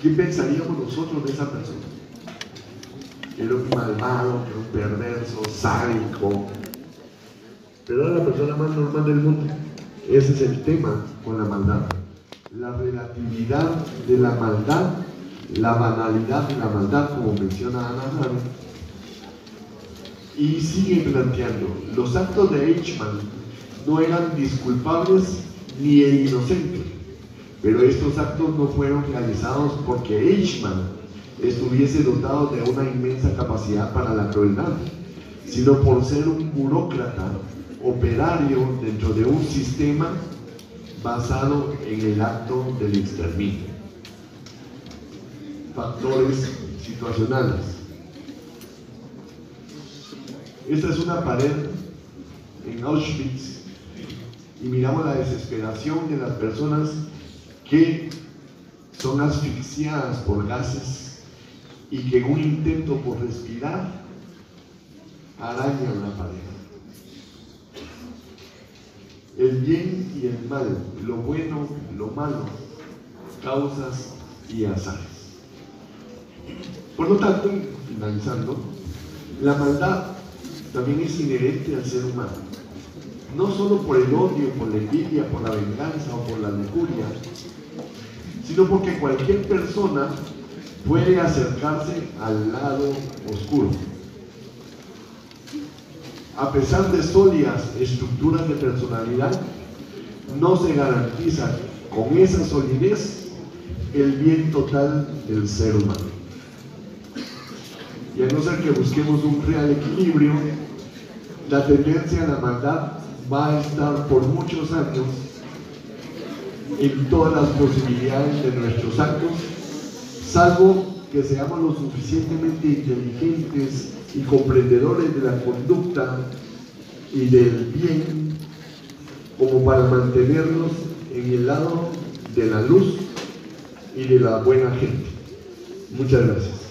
¿qué pensaríamos nosotros de esa persona? Que era un malvado, que era un perverso, sádico, pero era la persona más normal del mundo. Ese es el tema con la maldad. La relatividad de la maldad, la banalidad de la maldad, como menciona Hannah Arendt. Y sigue planteando, los actos de Eichmann no eran disculpables ni inocentes, pero estos actos no fueron realizados porque Eichmann estuviese dotado de una inmensa capacidad para la crueldad, sino por ser un burócrata operario dentro de un sistema basado en el acto del exterminio. Factores situacionales. Esta es una pared en Auschwitz y miramos la desesperación de las personas que son asfixiadas por gases y que en un intento por respirar arañan la pared. El bien y el mal, lo bueno, lo malo, causas y azares. Por lo tanto, finalizando, la maldad también es inherente al ser humano, no solo por el odio, por la envidia, por la venganza o por la lujuria, sino porque cualquier persona puede acercarse al lado oscuro. A pesar de sólidas estructuras de personalidad, no se garantiza con esa solidez el bien total del ser humano. Y a no ser que busquemos un real equilibrio, la tendencia a la maldad va a estar por muchos años en todas las posibilidades de nuestros actos, salvo que seamos lo suficientemente inteligentes y comprendedores de la conducta y del bien como para mantenernos en el lado de la luz y de la buena gente. Muchas gracias.